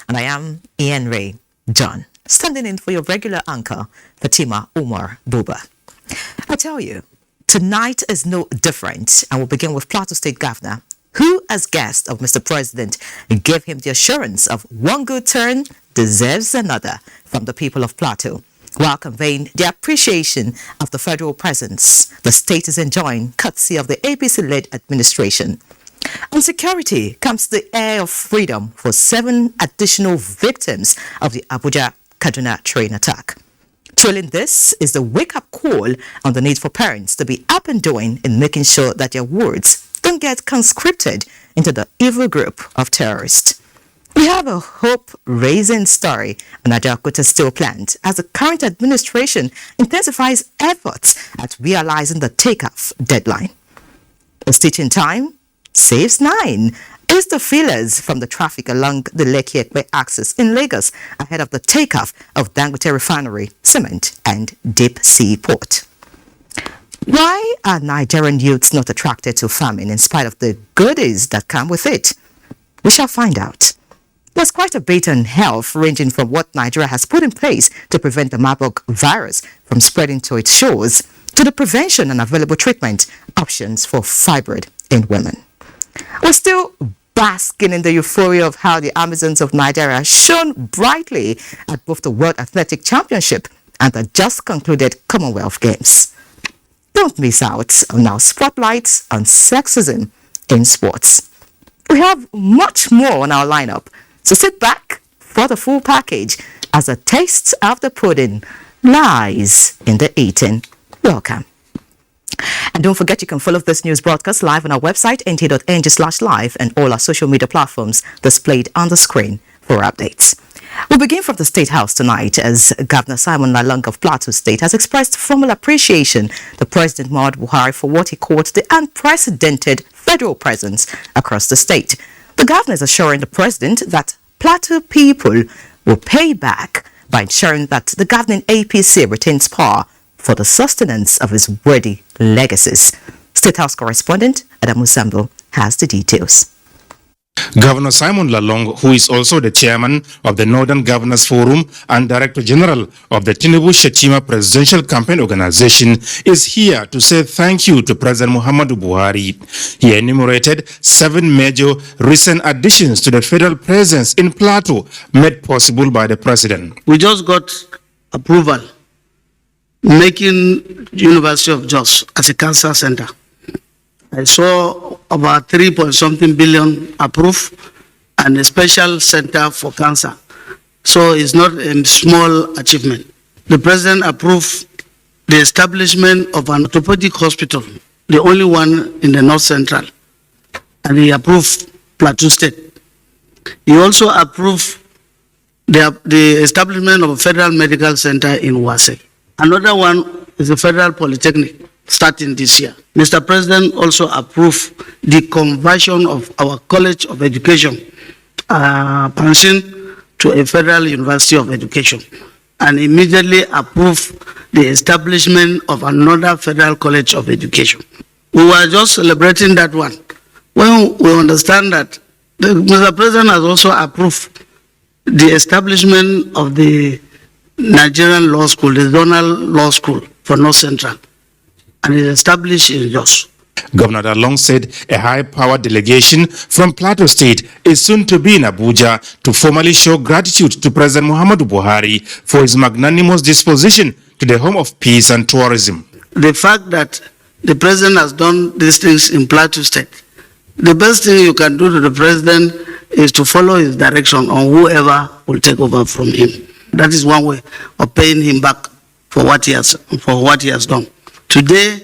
and I am Ienre John, standing in for your regular anchor, Fatima Umar Buba. I tell you, tonight is no different, and we'll begin with Plateau State Governor, who, as guest of Mr. President, gave him the assurance of one good turn deserves another from the people of Plateau, while conveying the appreciation of the federal presence the state is enjoying, courtesy of the APC-led administration. On security comes the air of freedom for 7 additional victims of the Abuja-Kaduna train attack. Trailing this is the wake-up call on the need for parents to be up and doing in making sure that their words don't get conscripted into the evil group of terrorists. We have a hope-raising story on Ajaokuta Steel Plant as the current administration intensifies efforts at realizing the takeoff deadline. A stitch in time saves 9 is the feelers from the traffic along the Lekki-Ekpe axis in Lagos ahead of the takeoff of Dangote Refinery, Cement and Deep Sea Port. Why are Nigerian youths not attracted to farming in spite of the goodies that come with it? We shall find out. There's quite a bit on health, ranging from what Nigeria has put in place to prevent the Marburg virus from spreading to its shores, to the prevention and available treatment options for fibroid in women. We're still basking in the euphoria of how the Amazons of Nigeria shone brightly at both the World Athletic Championship and the just concluded Commonwealth Games. Don't miss out on our spotlights on sexism in sports. We have much more on our lineup, so sit back for the full package as the taste of the pudding lies in the eating. Welcome. And don't forget, you can follow this news broadcast live on our website, nta.ng/live, and all our social media platforms displayed on the screen for updates. We'll begin from the State House tonight as Governor Simon Lalong of Plateau State has expressed formal appreciation to President Muhammadu Buhari for what he called the unprecedented federal presence across the state. The governor is assuring the president that Plateau people will pay back by ensuring that the governing APC retains power for the sustenance of his worthy legacies. State House correspondent Adamu Sambo has the details. Governor Simon Lalong, who is also the chairman of the Northern Governors Forum and Director General of the Tinubu Shetima Presidential Campaign Organization, is here to say thank you to President Muhammadu Buhari. He enumerated 7 major recent additions to the federal presence in Plateau made possible by the president. We just got approval making University of Jos as a cancer center. I saw about 3-point-something billion approved and a special center for cancer. So it's not a small achievement. The president approved the establishment of an orthopedic hospital, the only one in the North Central, and he approved Plateau State. He also approved the establishment of a federal medical center in Wase. Another one is the Federal Polytechnic, starting this year. Mr. President also approved the conversion of our College of Education, Pansin, to a Federal University of Education, and immediately approved the establishment of another Federal College of Education. We were just celebrating that one. When we understand that Mr. President has also approved the establishment of the Nigerian Law School, the Zonal Law School for North Central, and is established in Jos. Governor Lalong said a high-powered delegation from Plateau State is soon to be in Abuja to formally show gratitude to President Muhammadu Buhari for his magnanimous disposition to the home of peace and tourism. The fact that the president has done these things in Plateau State, the best thing you can do to the president is to follow his direction on whoever will take over from him. That is one way of paying him back for what he has done. Today,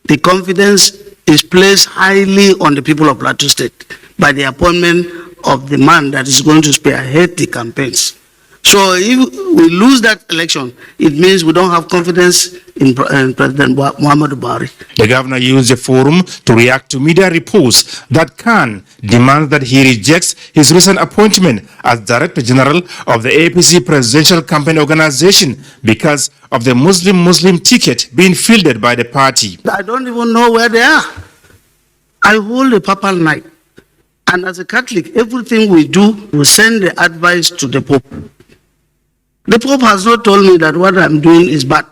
the confidence is placed highly on the people of Plateau State by the appointment of the man that is going to spearhead the campaigns. So if we lose that election, it means we don't have confidence in President Muhammadu Buhari. The governor used the forum to react to media reports that Khan demands that he rejects his recent appointment as Director General of the APC Presidential Campaign Organization because of the Muslim ticket being fielded by the party. I don't even know where they are. I hold a papal knight And as a Catholic, everything we do, we send the advice to the Pope. The Pope has not told me that what I'm doing is bad.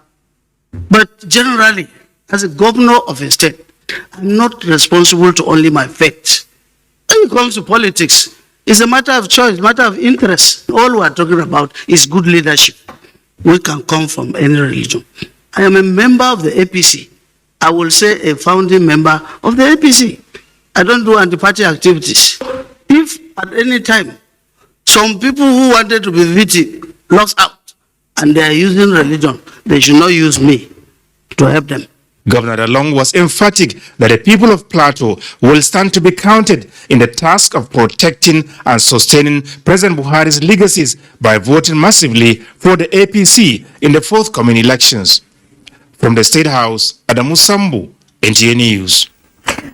But generally, as a governor of a state, I'm not responsible to only my faith. When it comes to politics, it's a matter of choice, matter of interest. All we are talking about is good leadership. We can come from any religion. I am a member of the APC. I will say a founding member of the APC. I don't do anti-party activities. If at any time some people who wanted to be VT lost out and they are using religion, they should not use me to help them. Governor Lalong was emphatic that the people of Plateau will stand to be counted in the task of protecting and sustaining President Buhari's legacies by voting massively for the APC in the forthcoming elections. From the State House, Adamu Sambu, NTA News.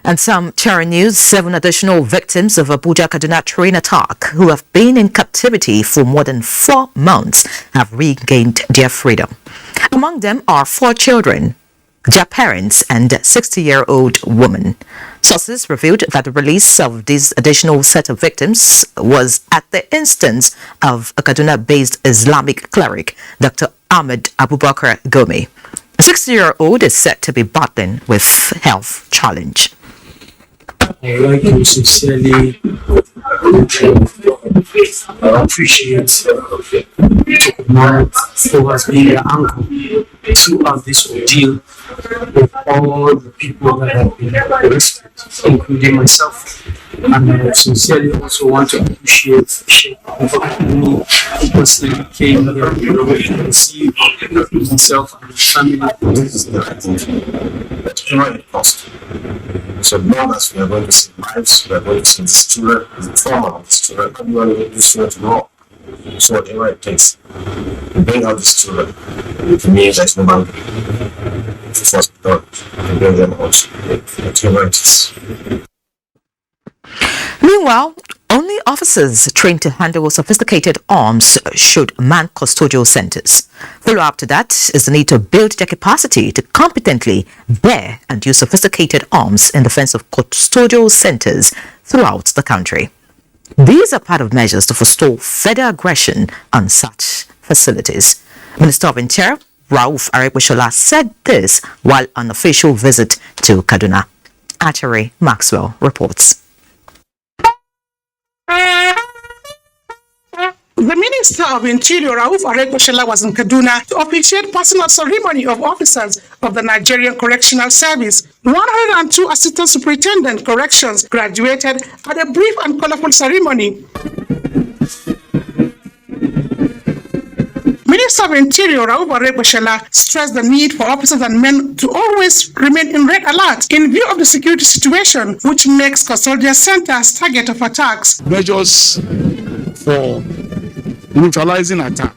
And some Chara news, 7 additional victims of Abuja Kaduna train attack who have been in captivity for more than 4 months have regained their freedom. Among them are 4 children, their parents and a 60-year-old woman. Sources revealed that the release of this additional set of victims was at the instance of a Kaduna-based Islamic cleric, Dr. Ahmed Abubakar Gomi. A 60-year-old is said to be battling with health challenge. I would like to sincerely appreciate the man who has been their uncle throughout this ordeal with all the people that have been arrested, including myself. And I sincerely also want to appreciate Sheikh who personally came here to receive himself and his family. It cost. So long as we are going to see lives, we are going to see these children, the trauma of these children, and we want these children to grow. So whatever it takes to bring out these children, for me, there's no boundary. It was done to bring them out. Whatever it is. Meanwhile, only officers trained to handle sophisticated arms should man custodial centers. Follow-up to that is the need to build their capacity to competently bear and use sophisticated arms in defense of custodial centers throughout the country. These are part of measures to forestall further aggression on such facilities. Minister of Interior Rauf Aregbesola said this while on official visit to Kaduna. Ienre Maxwell reports. The Minister of Interior, Rauf Aregbesola, was in Kaduna to officiate personal ceremony of officers of the Nigerian Correctional Service. 102 Assistant Superintendent Corrections graduated at a brief and colorful ceremony. Minister of Interior, Rauf Aregbesola, stressed the need for officers and men to always remain in red alert in view of the security situation, which makes custodial centers target of attacks. Measures for neutralizing attack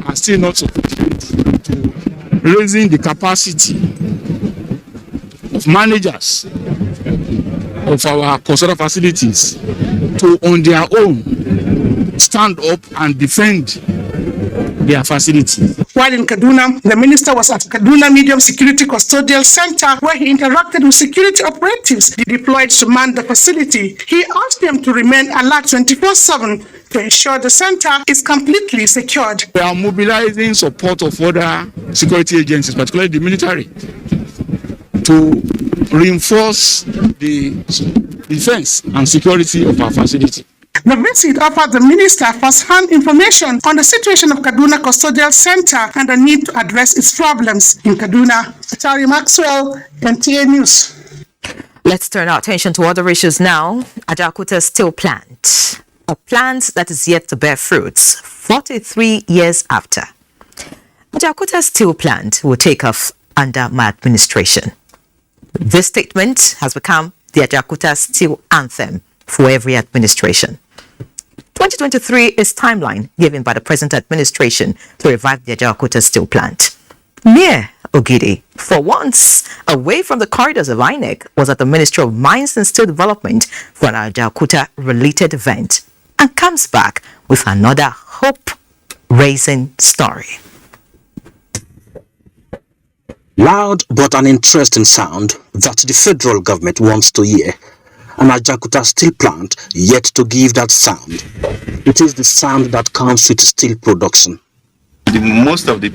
are still not sufficient to raising the capacity of managers of our custodial facilities to on their own stand up and defend their facilities. While in Kaduna, the minister was at Kaduna Medium Security Custodial Center where he interacted with security operatives deployed to man the facility. He asked them to remain alert 24/7 to ensure the center is completely secured. We are mobilizing support of other security agencies, particularly the military, to reinforce the defense and security of our facility. The visit offered the minister first-hand information on the situation of Kaduna Custodial Center and the need to address its problems. In Kaduna, Ienre Maxwell, NTA News. Let's turn our attention to other issues now. Ajaokuta Steel Plant, a plant that is yet to bear fruits 43 years after. Ajaokuta Steel Plant will take off under my administration. This statement has become the Ajaokuta Steel anthem for every administration. 2023 is timeline given by the present administration to revive the Ajaokuta Steel Plant. Near Ogidi, for once away from the corridors of Ienre, was at the Ministry of Mines and Steel Development for an Ajaokuta-related event and comes back with another hope-raising story. Loud but an interesting sound that the federal government wants to hear. an Ajaokuta steel plant yet to give that sound. It is the sound that comes with steel production. Most of the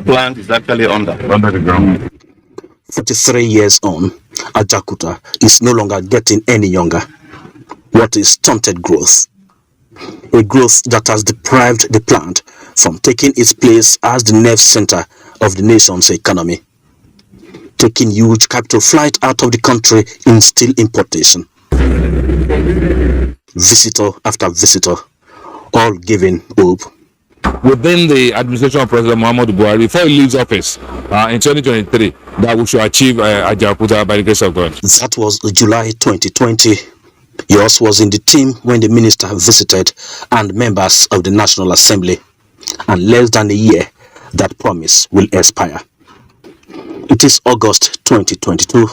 plant is actually under the ground. 43 years on, Ajaokuta is no longer getting any younger. What is stunted growth? A growth that has deprived the plant from taking its place as the nerve center of the nation's economy, taking huge capital flight out of the country in steel importation. Visitor after visitor, all giving hope. Within the administration of President Muhammadu Buhari, before he leaves office in 2023, that we should achieve Ajaokuta by the grace of God. That was July 2020. Yours was in the team when the minister visited and members of the National Assembly. And less than a year, that promise will expire. It is August 2022.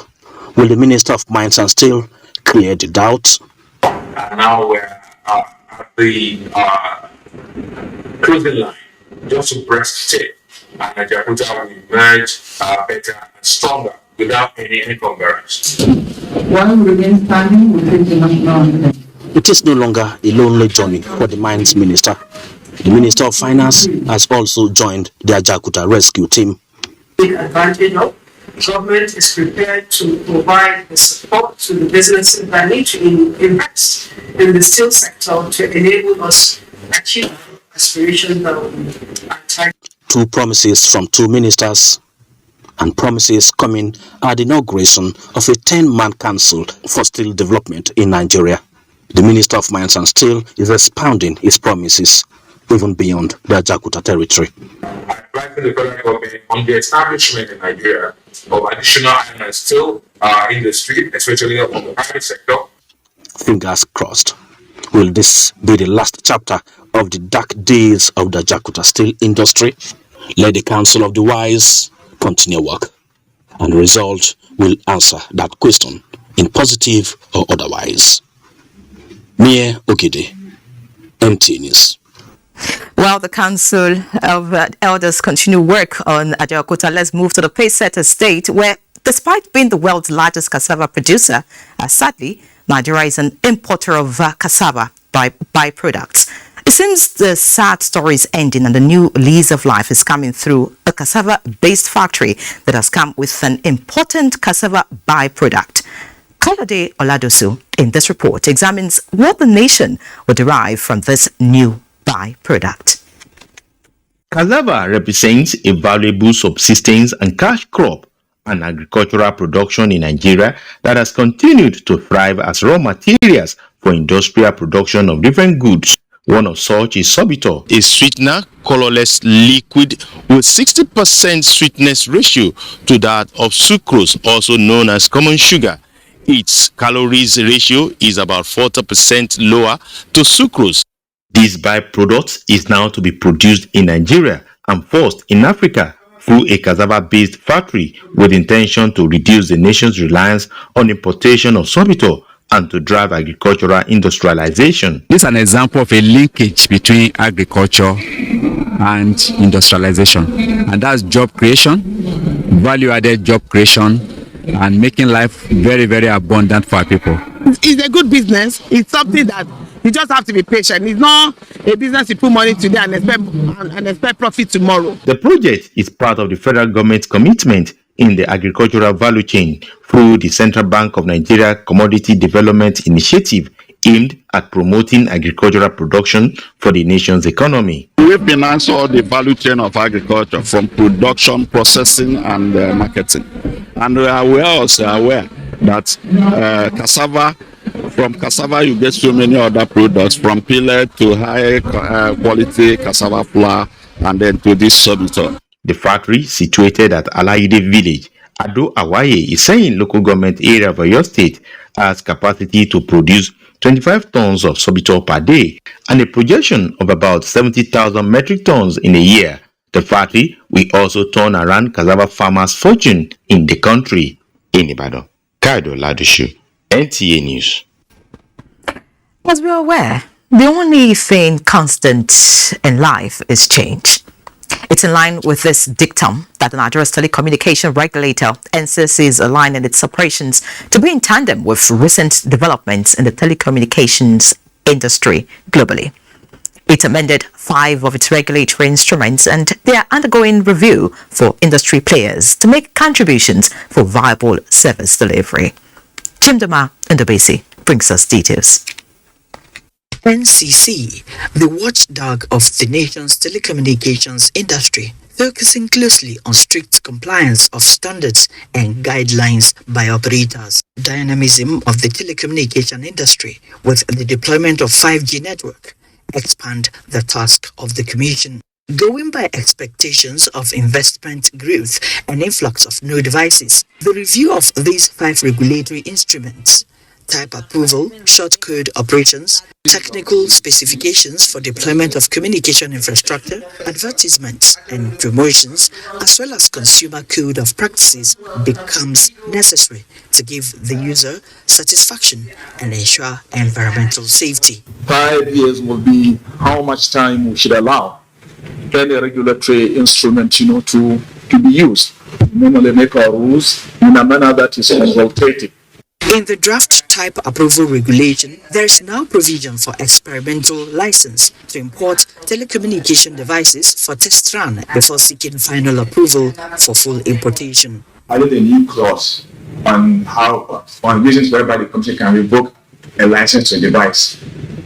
Will the Minister of Mines and Steel clear the doubts? Now we're at the closing line, just to breast tape, and Ajaokuta will emerge better and stronger without any encumbrance. One remains standing with the national. It is no longer a lonely journey for the Mines Minister. The Minister of Finance has also joined the Ajaokuta rescue team. Take advantage of. Government is prepared to provide the support to the businesses that need to invest in the steel sector to enable us to achieve aspirations that we are targeting. Two promises from two ministers, and promises coming at the inauguration of a 10-man council for steel development in Nigeria. The Minister of Mines and Steel is expounding his promises even beyond the Ajaokuta territory. Advising the federal government on the establishment in Nigeria of additional iron and steel industry, especially of the private sector. Fingers crossed. Will this be the last chapter of the dark days of the Ajaokuta steel industry? Let the Council of the Wise continue work, and the result will answer that question in positive or otherwise. Mie Ogide, NTA News. While the Council of Elders continue work on Ajaokuta, let's move to the Pacesetter state, where despite being the world's largest cassava producer, sadly, Nigeria is an importer of cassava byproducts. It seems the sad story is ending and a new lease of life is coming through a cassava-based factory that has come with an important cassava byproduct. Kolade Oladosu in this report examines what the nation will derive from this new byproduct. Cassava represents a valuable subsistence and cash crop and agricultural production in Nigeria that has continued to thrive as raw materials for industrial production of different goods. One of such is sorbitol, a sweetener, colorless liquid with 60% sweetness ratio to that of sucrose, also known as common sugar. Its calories ratio is about 40% lower to sucrose. This byproduct is now to be produced in Nigeria and first in Africa through a cassava-based factory with intention to reduce the nation's reliance on importation of sorbitol and to drive agricultural industrialization. This is an example of a linkage between agriculture and industrialization, and that's job creation, value-added job creation, and making life very, very abundant for our people. It's a good business. It's something that you just have to be patient. It's not a business you put money today and expect profit tomorrow. The project is part of the federal government's commitment in the agricultural value chain through the Central Bank of Nigeria Commodity Development Initiative aimed at promoting agricultural production for the nation's economy. We finance all the value chain of agriculture from production, processing, and marketing. And we are also aware that from cassava you get so many other products, from pellet to high quality cassava flour, and then to this sorbitol. The factory, situated at Alaide village, Ado Awaye, is saying local government area of your state has capacity to produce 25 tons of sorbitol per day and a projection of about 70,000 metric tons in a year. The factory will also turn around cassava farmers' fortune in the country. In Ibadan, Kaido Ladushu, NTA News. As we are aware, the only thing constant in life is change. It's in line with this dictum that the Nigeria's telecommunication regulator, NCC, is aligning its operations to be in tandem with recent developments in the telecommunications industry globally. It amended 5 of its regulatory instruments and they are undergoing review for industry players to make contributions for viable service delivery. Chimdama Ndobesi brings us details. NCC, the watchdog of the nation's telecommunications industry, focusing closely on strict compliance of standards and guidelines by operators. Dynamism of the telecommunication industry with the deployment of 5G network expand the task of the Commission. Going by expectations of investment growth and influx of new devices, the review of these 5 regulatory instruments, type approval, short code operations, technical specifications for deployment of communication infrastructure, advertisements and promotions, as well as consumer code of practices becomes necessary to give the user satisfaction and ensure environmental safety. 5 years will be how much time we should allow any regulatory instrument, to be used. We normally make our rules in a manner that is consultative. In the draft type approval regulation, there is now provision for experimental license to import telecommunication devices for test run before seeking final approval for full importation. Added a new clause on reasons whereby the Commission can revoke a license to a device.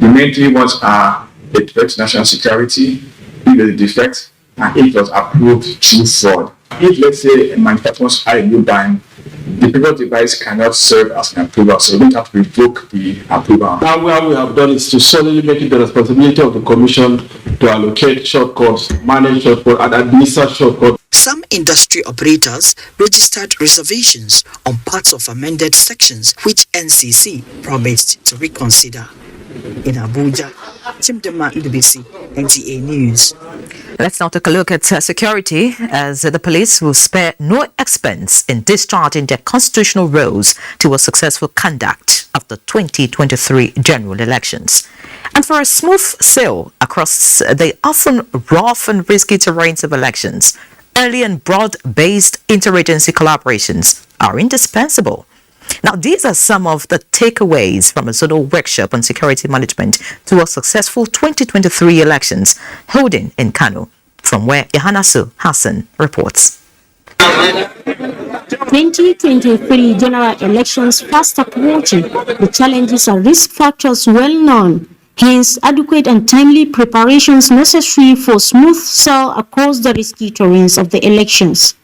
The main 3 ones are a threat to national security, if there's a defect, and if it was approved through fraud. If, let's say, a manufacturer wants to add a new ban, the previous device cannot serve as an approval, so we don't have to revoke the approval. Now, what we have done is to solely make it the responsibility of the Commission to allocate shortcuts, manage shortcuts, and administer shortcuts. Some industry operators registered reservations on parts of amended sections which NCC promised to reconsider. In Abuja, Chimdama Ndobesi, NTA News. Let's now take a look at security, as the police will spare no expense in discharging their constitutional roles towards successful conduct of the 2023 general elections. And for a smooth sail across the often rough and risky terrains of elections, early and broad-based interagency collaborations are indispensable. Now, these are some of the takeaways from a zonal workshop on security management towards successful 2023 elections holding in Kano, from where Yohanasu Hassan reports. 2023 general elections fast approaching. The challenges and risk factors well known. Hence, adequate and timely preparations necessary for smooth sail across the risky terrains of the elections.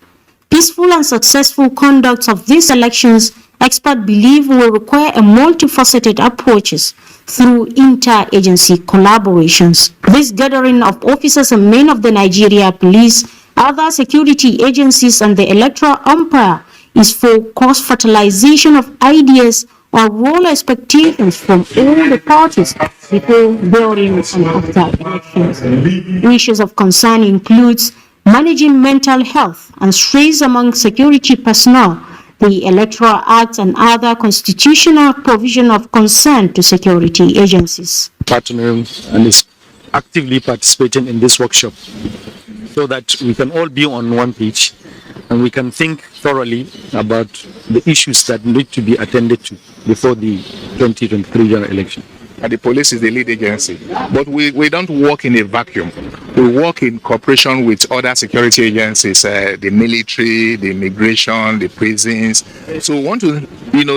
Peaceful and successful conduct of these elections, experts believe, will require a multifaceted approaches through inter-agency collaborations. This gathering of officers and men of the Nigeria Police, other security agencies and the electoral umpire is for cross-fertilization of ideas or role expectations from all the parties before, during, and after elections. Issues of concern includes managing mental health and stress among security personnel, the Electoral Act and other constitutional provision of concern to security agencies. Partnering and is actively participating in this workshop so that we can all be on one page and we can think thoroughly about the issues that need to be attended to before the 2023 general election. The police is the lead agency, but we don't work in a vacuum. We work in cooperation with other security agencies, the military, the immigration, the prisons. So we want to,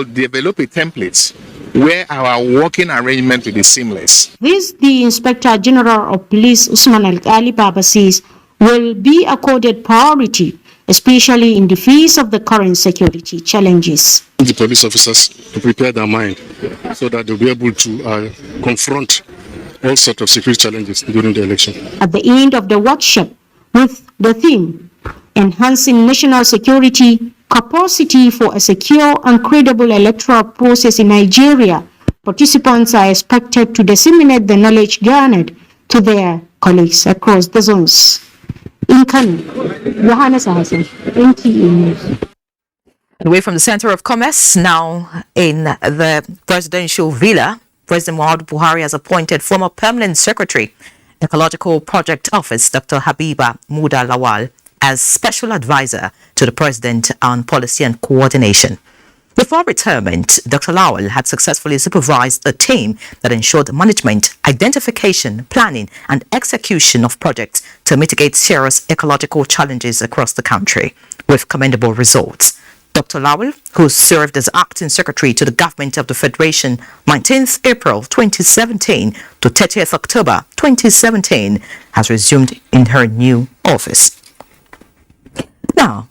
develop a template where our working arrangement will be seamless. This, the Inspector General of Police, Usman Ali Baba, says, will be accorded priority, especially in the face of the current security challenges. The police officers to prepare their mind so that they'll be able to confront all sorts of security challenges during the election. At the end of the workshop, with the theme, Enhancing National Security Capacity for a Secure and Credible Electoral Process in Nigeria, participants are expected to disseminate the knowledge garnered to their colleagues across the zones. In Kano, Yohanasu Hassan, NTA News. Away from the Center of Commerce, now in the presidential villa, President Muhammadu Buhari has appointed former permanent secretary Ecological Project Office, Dr. Habiba Muda Lawal, as Special Advisor to the President on Policy and Coordination. Before retirement, Dr. Lawal had successfully supervised a team that ensured management, identification, planning, and execution of projects to mitigate serious ecological challenges across the country, with commendable results. Dr. Lawal, who served as Acting Secretary to the Government of the Federation 19th April 2017 to 30th October 2017, has resumed in her new office. Now,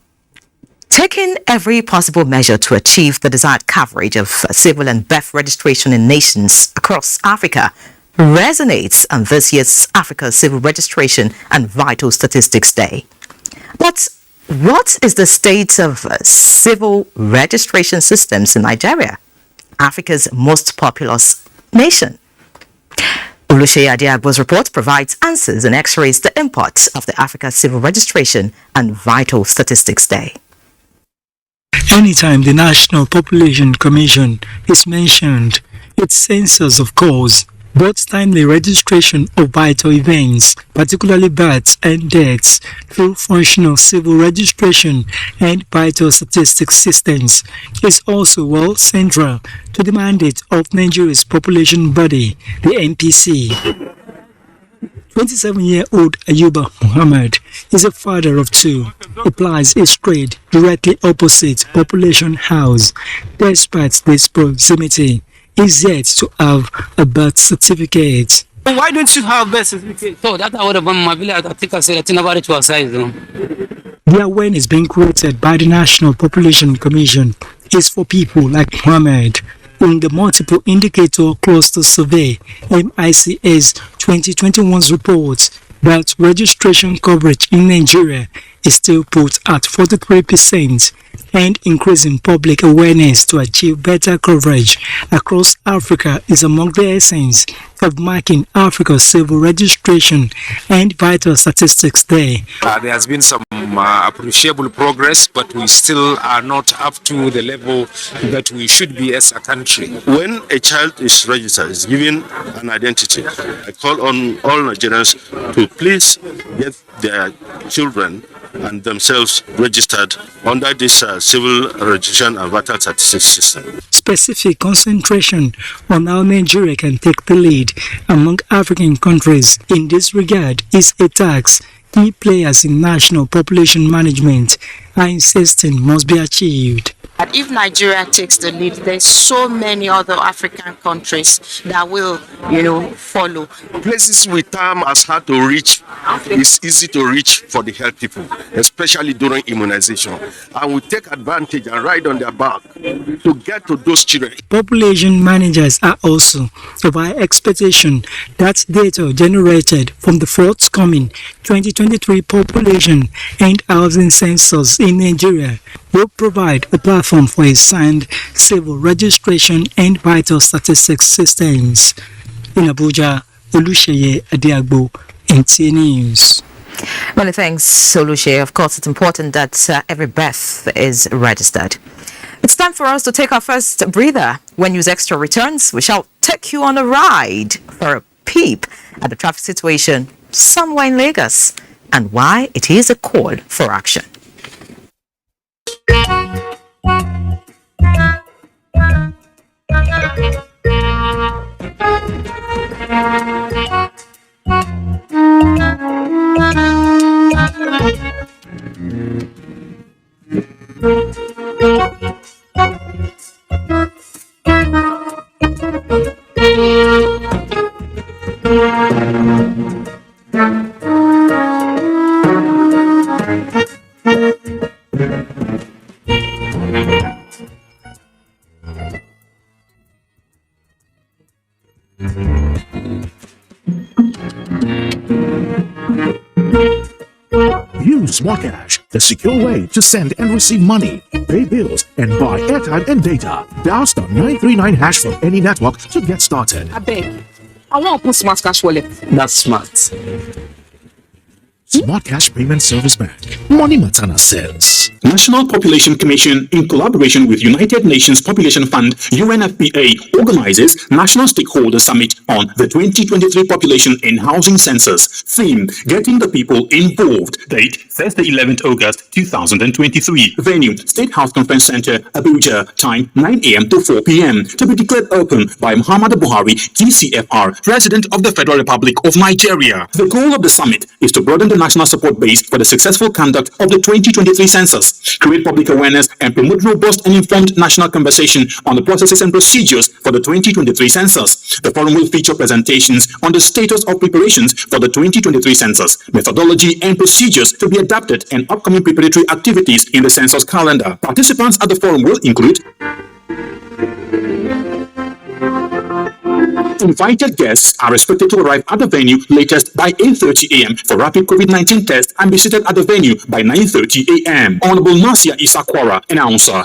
taking every possible measure to achieve the desired coverage of civil and birth registration in nations across Africa resonates on this year's Africa Civil Registration and Vital Statistics Day. But what is the state of civil registration systems in Nigeria, Africa's most populous nation? Oluseyi Adiagbo's report provides answers and x-rays the import of the Africa Civil Registration and Vital Statistics Day. Anytime the National Population Commission is mentioned, it censors, of course, both timely registration of vital events, particularly births and deaths, through functional civil registration and vital statistics systems, is also well central to the mandate of Nigeria's population body, the NPC. 27-year-old Ayuba Muhammad is a father of two. He plies his trade directly opposite Population House. Despite this proximity, is yet to have a birth certificate. Why don't you have birth certificate? So that I would have my village. I think I said that about it was size. The awareness being created by the National Population Commission is for people like Muhammad. In the Multiple Indicator Cluster Survey, MICS 2021's report, that registration coverage in Nigeria is still put at 43%, and increasing public awareness to achieve better coverage across Africa is among the essence of marking Africa's Civil Registration and Vital Statistics Day. There has been some appreciable progress, but we still are not up to the level that we should be as a country. When a child is registered, is given an identity, I call on all Nigerians to please get their children and themselves registered under this civil registration and vital statistics system. Specific concentration on how Nigeria can take the lead among African countries in this regard is a task key players in national population management are insisting must be achieved. But if Nigeria takes the lead, there's so many other African countries that will, follow. Places we term as hard to reach is easy to reach for the health people, especially during immunization. And we take advantage and ride on their back to get to those children. Population managers are also of high expectation that data generated from the forthcoming 2023 population and housing census in Nigeria will provide a platform for a sound civil registration and vital statistics systems. In Abuja, Oluseyi Adiagbo, NTA News. Many thanks, Oluseyi. Of course, it's important that every birth is registered. It's time for us to take our first breather. When News Extra returns, we shall take you on a ride for a peep at the traffic situation somewhere in Lagos and why it is a call for action. Use Smart Cash, the secure way to send and receive money, pay bills, and buy airtime and data. Dial *939# from any network to get started. I beg. I want to put Smart Cash wallet. That's smart. Smart Cash Payment Service Bank. Money Matana says. National Population Commission, in collaboration with United Nations Population Fund, UNFPA, organizes National Stakeholder Summit on the 2023 Population and Housing Census. Theme, Getting the People Involved. Date, Thursday, 11th August 2023. Venue, State House Conference Center, Abuja. Time, 9 a.m. to 4 p.m. To be declared open by Muhammadu Buhari, GCFR, President of the Federal Republic of Nigeria. The goal of the summit is to broaden the national support base for the successful conduct of the 2023 census, create public awareness, and promote robust and informed national conversation on the processes and procedures for the 2023 census. The forum will feature presentations on the status of preparations for the 2023 census, methodology and procedures to be adapted, and upcoming preparatory activities in the census calendar. Participants at the forum will include invited guests are expected to arrive at the venue latest by 8:30 a.m. for rapid COVID-19 test and be seated at the venue by 9:30 a.m. Honorable Nasia Isakwara, announcer.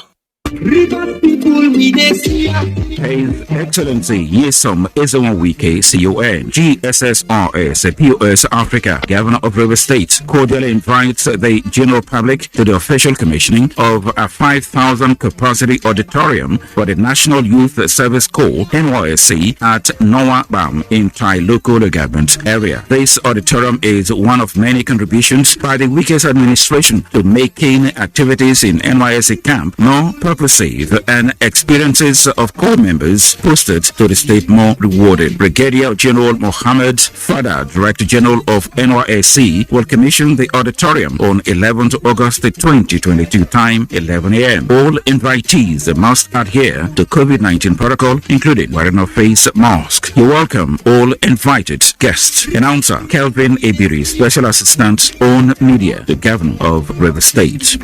His Excellency Yesom Ezenwike, CON, GSSRS, POS Africa, Governor of River State, cordially invites the general public to the official commissioning of a 5,000 capacity auditorium for the National Youth Service Corps, NYSC, at Noah Bam in Tai local government area. This auditorium is one of many contributions by the Wike's administration to making activities in NYSC camp more purposive and experiences of corps members posted to the state more rewarded. Brigadier General Mohammed Fada, Director General of NYSC, will commission the auditorium on 11th August 2022, time 11 a.m. All invitees must adhere to COVID-19 protocol, including wearing a face mask. You're welcome, all invited guests. Announcer Kelvin Ebiri, Special Assistant on Media, the Governor of River State.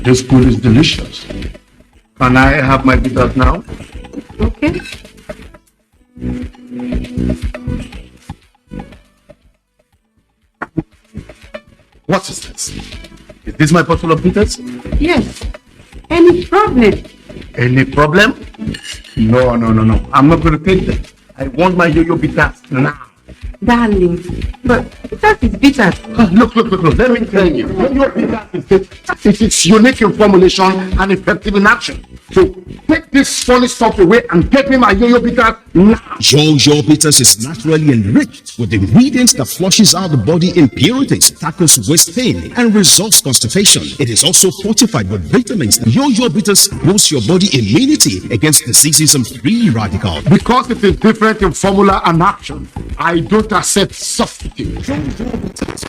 This food is delicious. Can I have my bitters now? Okay. What is this? Is this my bottle of bitters? Yes. Any problem? Any problem? No. I'm not going to take them. I want my yo-yo bitters now. Darling, but that is bitter. Look. Let me tell you. Yo-yo bitters is unique in formulation and effective in action. So take this funny stuff away and get me my yo-yo bitters now. Yo-Yo Bitters is naturally enriched with ingredients that flushes out the body impurities, tackles waist pain, and resolves constipation. It is also fortified with vitamins. Yo-Yo Bitters boosts your body immunity against diseases and free radicals. Because it is different in formula and action, I don't accept substitute. Yo-Yo Bitters,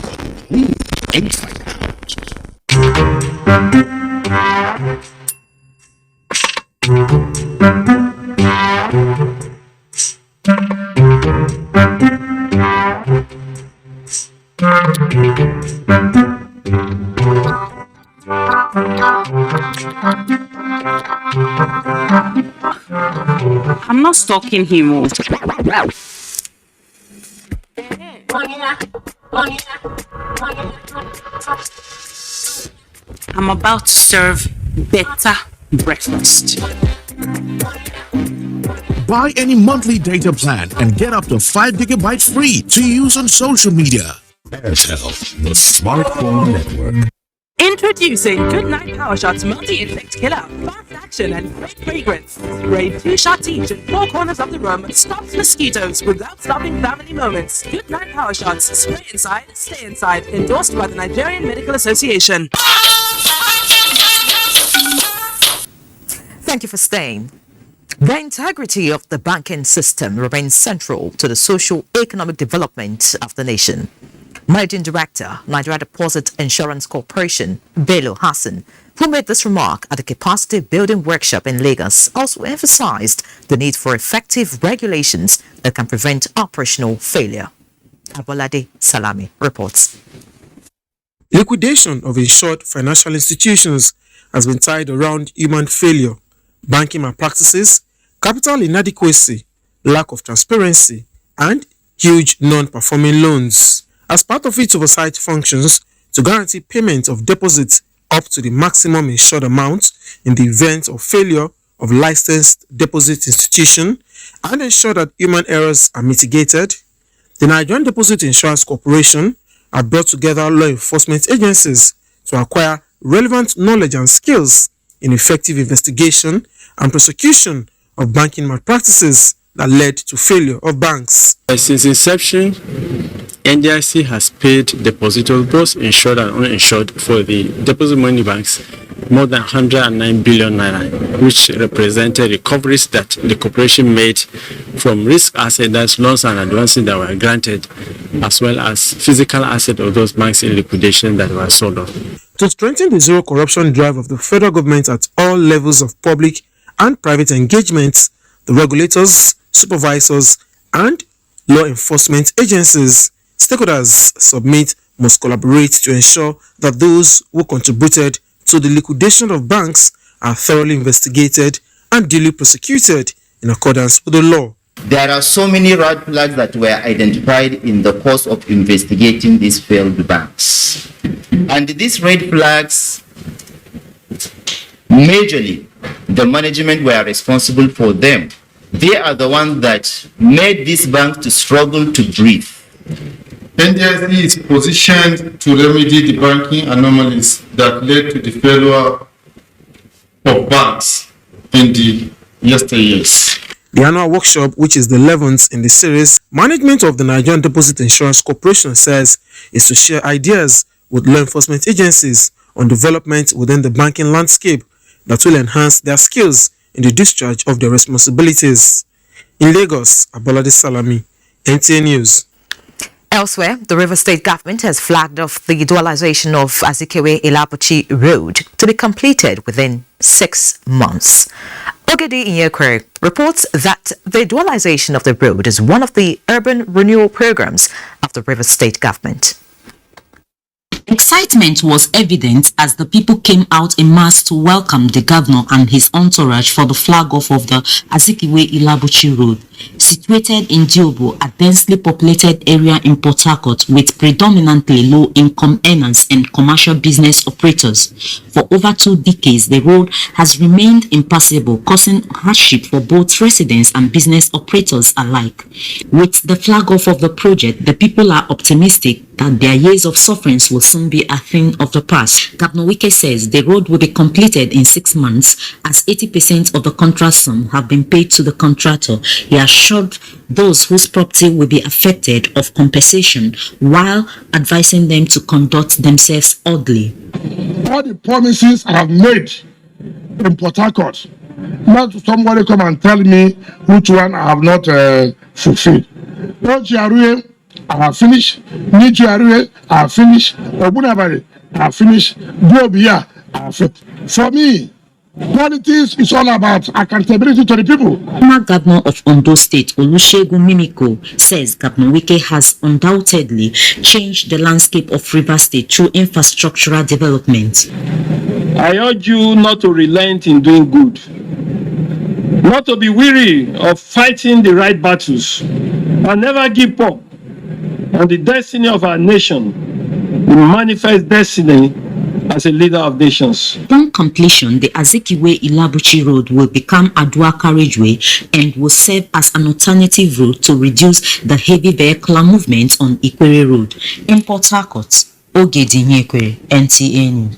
inside out. I'm not stalking him. I'm about to serve better breakfast. Buy any monthly data plan and get up to 5 gigabytes free to use on social media. Airtel, the smartphone network. Introducing Goodnight Power Shots Multi-Insect Killer. Fast action and great fragrance. Spray 2 shots each in 4 corners of the room. Stops mosquitoes without stopping family moments. Goodnight Power Shots. Spray inside, stay inside. Endorsed by the Nigerian Medical Association. Thank you for staying. The integrity of the banking system remains central to the socio-economic development of the nation. Managing Director, Nigeria Deposit Insurance Corporation, Bello Hassan, who made this remark at the capacity building workshop in Lagos, also emphasized the need for effective regulations that can prevent operational failure. Abolade Salami reports. Liquidation of insured financial institutions has been tied around human failure, banking malpractices, capital inadequacy, lack of transparency, and huge non-performing loans. As part of its oversight functions to guarantee payment of deposits up to the maximum insured amount in the event of failure of licensed deposit institution, and ensure that human errors are mitigated, the Nigerian Deposit Insurance Corporation have brought together law enforcement agencies to acquire relevant knowledge and skills in effective investigation and prosecution of banking malpractices that led to failure of banks. Since inception, NDIC has paid depositors, both insured and uninsured, for the deposit money banks more than 109 billion naira, which represented recoveries that the corporation made from risk assets, that's loans and advances that were granted, as well as physical assets of those banks in liquidation that were sold off. To strengthen the zero corruption drive of the federal government at all levels of public and private engagements, the regulators, supervisors, and law enforcement agencies, stakeholders submit must collaborate to ensure that those who contributed to the liquidation of banks are thoroughly investigated and duly prosecuted in accordance with the law. There are so many red flags that were identified in the course of investigating these failed banks. And these red flags, majorly, the management were responsible for them. They are the ones that made these banks to struggle to breathe. NDIC is positioned to remedy the banking anomalies that led to the failure of banks in the yesteryears. The annual workshop, which is the 11th in the series, management of the Nigerian Deposit Insurance Corporation says is to share ideas with law enforcement agencies on development within the banking landscape that will enhance their skills in the discharge of their responsibilities. In Lagos, Abolade Salami, NTA News. Elsewhere, the Rivers State government has flagged off the dualization of Azikiwe-Ilabuchi Road to be completed within 6 months. Ogedi Ienre reports that the dualization of the road is one of the urban renewal programs of the Rivers State government. Excitement was evident as the people came out in mass to welcome the governor and his entourage for the flag-off of the Azikiwe-Ilabuchi Road, situated in Diobo, a densely populated area in Port Harcourt with predominantly low-income earners and commercial business operators. For over 2 decades, the road has remained impassable, causing hardship for both residents and business operators alike. With the flag-off of the project, the people are optimistic that their years of sufferings will soon be a thing of the past. Governor Wike says the road will be completed in 6 months as 80% of the contract sum have been paid to the contractor. He assured those whose property will be affected of compensation while advising them to conduct themselves orderly. All the promises I have made in Port Harcourt, not somebody come and tell me which one I have not fulfilled. I have finished. Nijuarue, I have finished. Obunabari, I have finished. Gobia, I have finished. For me, politics is all about accountability to the people. Former Governor of Ondo State, Olusegun Mimiko, says Governor Wike has undoubtedly changed the landscape of Rivers State through infrastructural development. I urge you not to relent in doing good, not to be weary of fighting the right battles, and never give up on the destiny of our nation, the manifest destiny as a leader of nations. Upon completion, the Azikiwe-Ilabuchi Road will become a dual carriageway and will serve as an alternative route to reduce the heavy vehicular movement on Ikwere Road. In Port Harcourt, Ogedi Ienre, NTA News.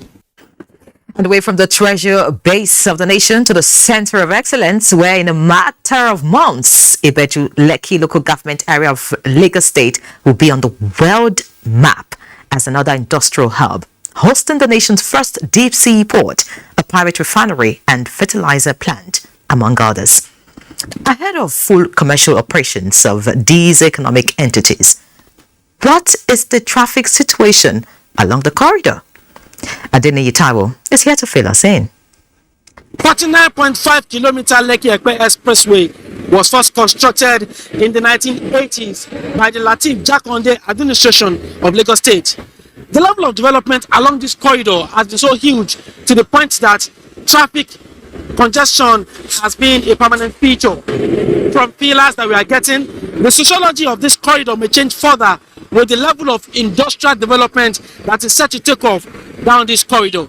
And away from the treasure base of the nation to the center of excellence, where in a matter of months, Ibeju Lekki local government area of Lagos State will be on the world map as another industrial hub, hosting the nation's first deep sea port, a pirate refinery and fertilizer plant, among others. Ahead of full commercial operations of these economic entities, what is the traffic situation along the corridor? Adeniyi Taiwo is here to fill us in. 49.5-kilometer Lekki-Epe Expressway was first constructed in the 1980s by the Lateef Jakonde administration of Lagos State. The level of development along this corridor has been so huge to the point that traffic congestion has been a permanent feature. From pillars that we are getting, the sociology of this corridor may change further with the level of industrial development that is set to take off down this corridor.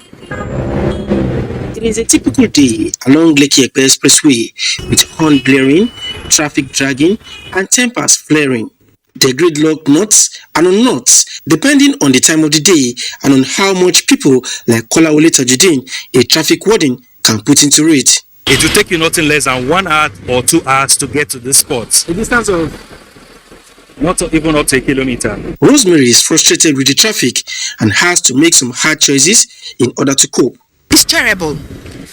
It is a typical day along Lekki-Epe Expressway with horn blaring, traffic dragging, and tempers flaring. The gridlock knots and unknots depending on the time of the day and on how much people like Kolawole Tajudeen, a traffic warden, can put into it. It will take you nothing less than 1 hour or 2 hours to get to this spot. The distance of not even up to a kilometer. Rosemary is frustrated with the traffic and has to make some hard choices in order to cope. It's terrible.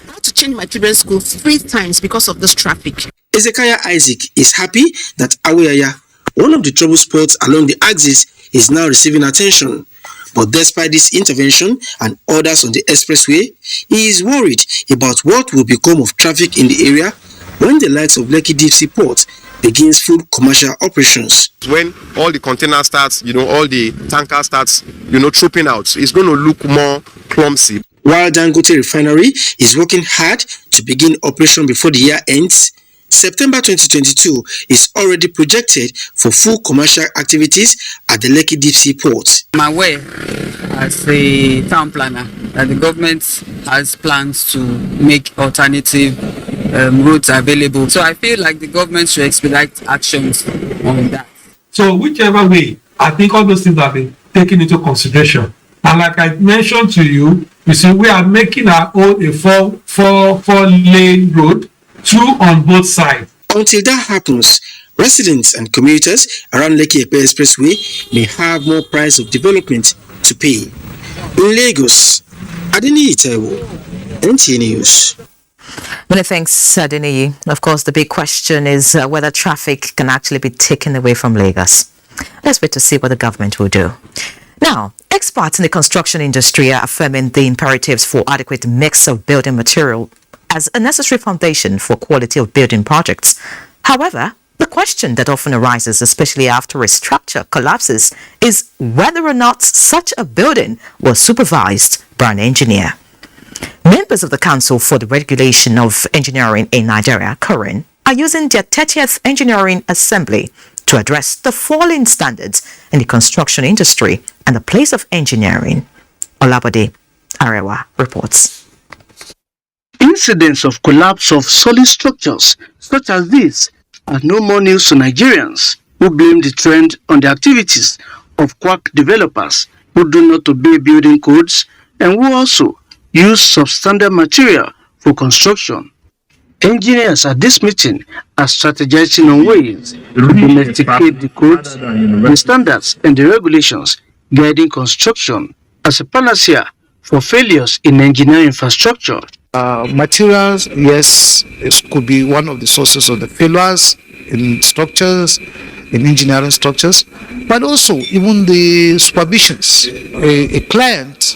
I had to change my children's school 3 times because of this traffic. Ezekiah Isaac is happy that Aweyaya, one of the trouble spots along the axis, is now receiving attention. But despite this intervention and others on the expressway, he is worried about what will become of traffic in the area when the likes of Lekki Deep Sea Port begins full commercial operations. When all the container starts, all the tanker starts, trooping out, it's going to look more clumsy. While Dangote Refinery is working hard to begin operation before the year ends, September 2022 is already projected for full commercial activities at the Lekki Deep Sea Port. I'm aware as a town planner that the government has plans to make alternative routes available. So I feel like the government should expedite actions on that. So whichever way, I think all those things have been taken into consideration. And like I mentioned to you, you see, we are making our own a four-lane road, 2 on both sides. Until that happens, residents and commuters around Lekki Epe Expressway may have more price of development to pay. In Lagos, Adeniyi Taiwo, NTA News. Many thanks, Adeniyi. Of course, the big question is whether traffic can actually be taken away from Lagos. Let's wait to see what the government will do. Now, experts in the construction industry are affirming the imperatives for adequate mix of building material as a necessary foundation for quality of building projects. However, the question that often arises, especially after a structure collapses, is whether or not such a building was supervised by an engineer. Members of the Council for the Regulation of Engineering in Nigeria, COREN, are using their 30th Engineering Assembly to address the falling standards in the construction industry and the place of engineering. Olabode Arewa reports. Incidents of collapse of solid structures such as this are no more news to Nigerians who blame the trend on the activities of quack developers who do not obey building codes and who also use substandard material for construction. Engineers at this meeting are strategizing on ways to domesticate the codes, the standards and the regulations guiding construction as a panacea for failures in engineering infrastructure. Materials, yes, it could be one of the sources of the failures in structures, in engineering structures, but also even the supervisions. A client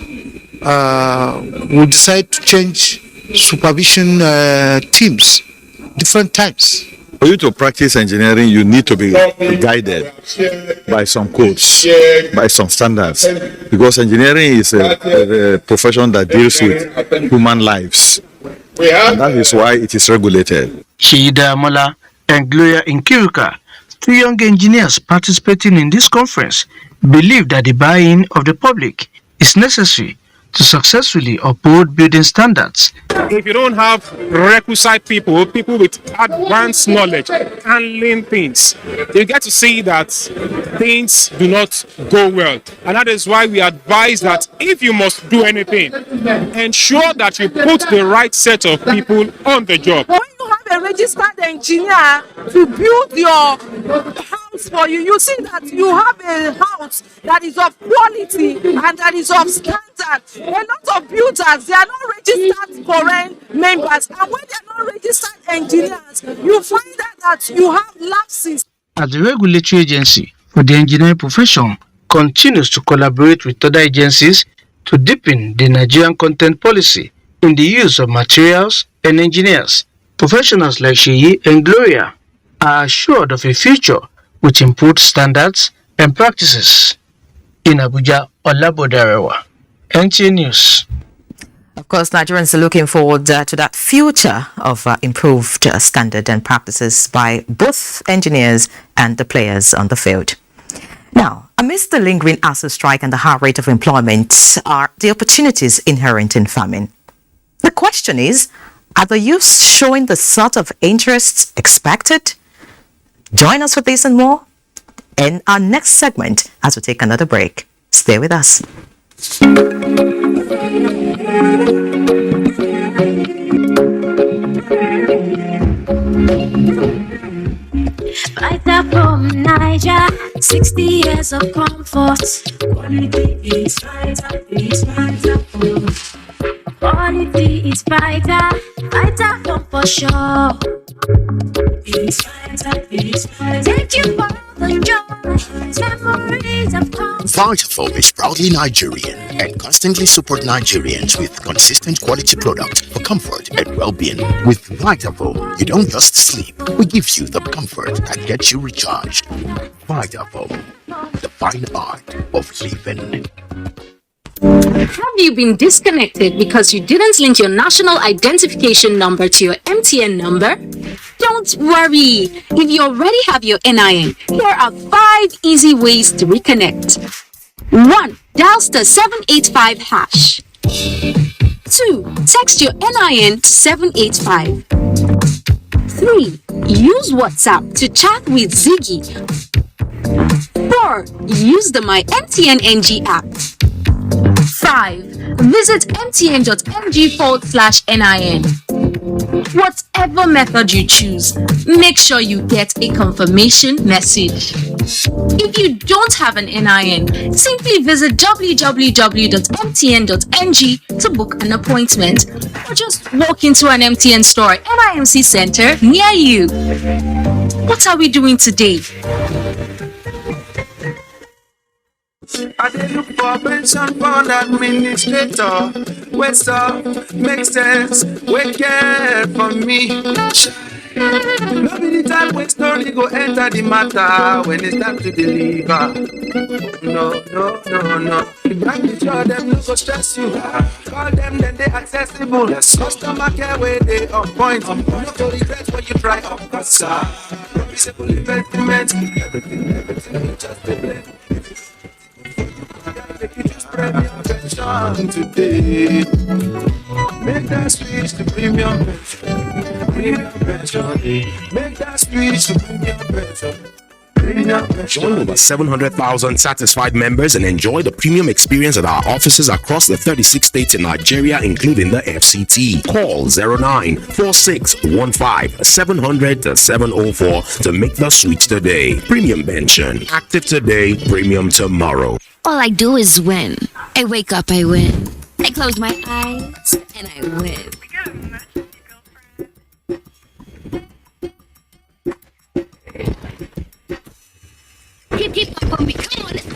will decide to change supervision teams, different types. For you to practice engineering, you need to be guided by some codes, by some standards, because engineering is a profession that deals with human lives, and that is why it is regulated. Shida Mola and Gloria Nkirika, 2 young engineers participating in this conference, believe that the buy-in of the public is necessary to successfully uphold building standards. If you don't have requisite people with advanced knowledge handling things, you get to see that things do not go well. And that is why we advise that if you must do anything, ensure that you put the right set of people on the job. When you have a registered engineer to build your house for you, you see that you have a house that is of quality and that is of standard. A lot of builders, they are not registered foreign members, and when they are not registered engineers, you find that you have lapses. As the regulatory agency for the engineering profession continues to collaborate with other agencies to deepen the Nigerian content policy in the use of materials and engineers, professionals like Sheyi and Gloria are assured of a future with improved standards and practices. In Abuja, Olabode Arewa, NTA News. Of course, Nigerians are looking forward to that future of improved standard and practices by both engineers and the players on the field. Now, amidst the lingering ASU strike and the high rate of employment are the opportunities inherent in farming. The question is, are the youths showing the sort of interests expected? Join us for this and more in our next segment as we take another break. Stay with us. Fighter from Niger, 60 years of comfort. Quality is fighter, quality is fighter, fighter from for sure. It's fighter, take you for the joy, memories of comfort. Vitafoam is proudly Nigerian and constantly support Nigerians with consistent quality products for comfort and well-being. With Vitafoam, you don't just sleep. We give you the comfort that gets you recharged. Vitafoam, the fine art of living. Have you been disconnected because you didn't link your national identification number to your MTN number? Don't worry. If you already have your NIN, here are 5 easy ways to reconnect. 1. Dial *785 hash. 2. Text your NIN to 785. 3. Use WhatsApp to chat with Ziggy. 4. Use the My MTN NG app. 5. Visit mtn.ng/NIN. Whatever method you choose, make sure you get a confirmation message. If you don't have an NIN, simply visit www.mtn.ng to book an appointment, or just walk into an MTN store or NIMC center near you. What are we doing today? I did look for pension fund administrator. What's up? Makes sense. Wake care for me. No be the time when story go enter the matter when it's time to deliver. No. The bank is sure them no go stress you. Call them then they accessible. Customer care where they on point. No go regret when you try up sir. Visible investment. Everything just a blend. Premium pension today. Make that switch to premium pension. Premium pension. Make that switch to premium pension. Join over 700,000 satisfied members and enjoy the premium experience at our offices across the 36 states in Nigeria, including the FCT. Call 094615-700-704 to make the switch today. Premium pension. Active today, premium tomorrow. All I do is win. I wake up, I win. I close my eyes, and I win. Keep up on me, come on, let's go.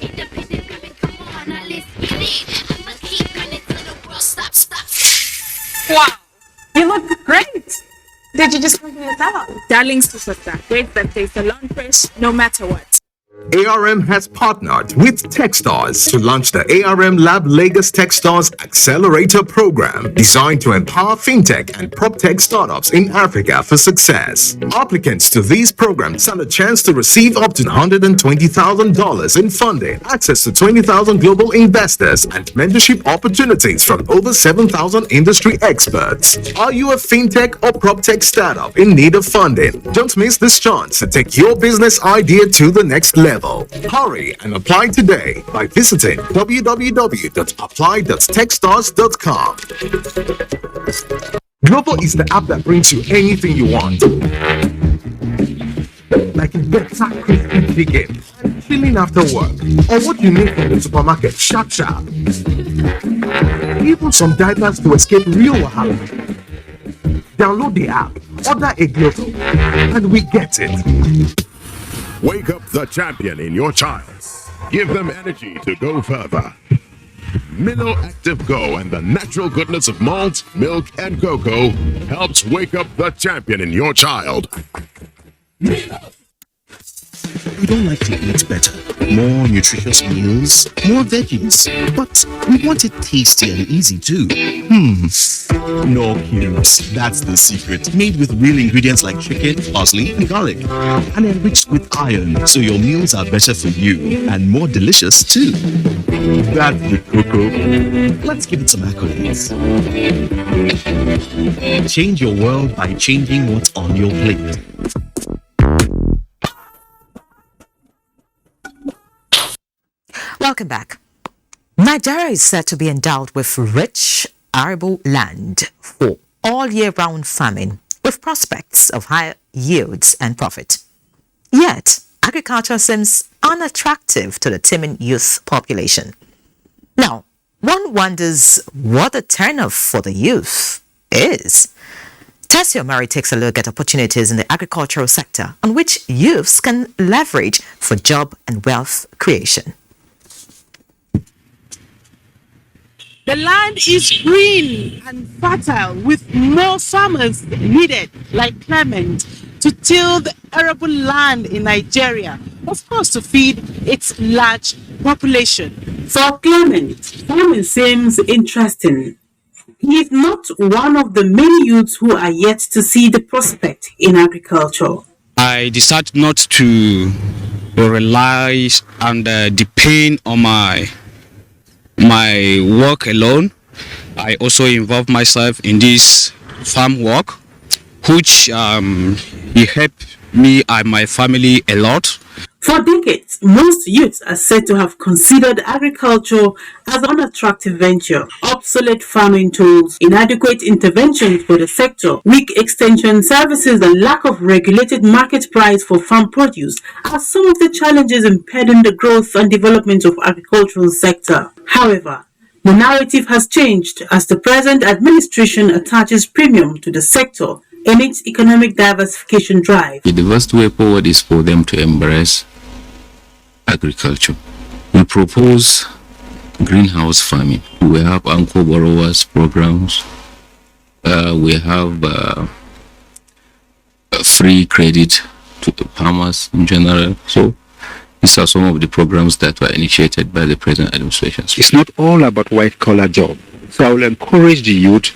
Independent women, come on, now let's get it. I'ma keep running till the world stops. Wow, you look great. Did you just complete yourself? Darling superstar, great that takes a long fresh, no matter what. ARM has partnered with Techstars to launch the ARM Lab Lagos Techstars Accelerator Program, designed to empower fintech and proptech startups in Africa for success. Applicants to these programs stand a chance to receive up to $120,000 in funding, access to 20,000 global investors, and mentorship opportunities from over 7,000 industry experts. Are you a fintech or proptech startup in need of funding? Don't miss this chance to take your business idea to the next level. Hurry and apply today by visiting www.apply.techstars.com. Global is the app that brings you anything you want. Like a better crispy chicken, chilling after work, or what you need from the supermarket, sharp. Even some diapers to escape real wahala. Download the app, order a Global, and we get it. Wake up the champion in your child. Give them energy to go further. Milo Active Go and the natural goodness of malt, milk, and cocoa helps wake up the champion in your child. We don't like to eat better. More nutritious meals, more veggies. But we want it tasty and easy too. No cubes. That's the secret. Made with real ingredients like chicken, parsley, and garlic. And enriched with iron, so your meals are better for you and more delicious too. That's the cocoa. Let's give it some accolades. Change your world by changing what's on your plate. Welcome back. Nigeria is said to be endowed with rich, arable land for all year-round farming, with prospects of higher yields and profit. Yet, agriculture seems unattractive to the teeming youth population. Now, one wonders what the turnoff for the youth is. Tessie Omari takes a look at opportunities in the agricultural sector on which youths can leverage for job and wealth creation. The land is green and fertile, with more farmers needed, like Clement, to till the arable land in Nigeria, of course to feed its large population. For Clement, farming seems interesting. He is not one of the many youths who are yet to see the prospect in agriculture. I decided not to rely and depend on my work alone. I also involve myself in this farm work, which it helped me and my family a lot. For decades, most youths are said to have considered agriculture as an unattractive venture. Obsolete farming tools, inadequate interventions for the sector, weak extension services, and lack of regulated market price for farm produce are some of the challenges impeding the growth and development of agricultural sector. However, the narrative has changed as the present administration attaches premium to the sector in its economic diversification drive. The best way forward is for them to embrace agriculture. We propose greenhouse farming. We have anchor borrowers programs. We have free credit to the farmers in general. So these are some of the programs that were initiated by the present administration. It's not all about white-collar job. So I will encourage the youth,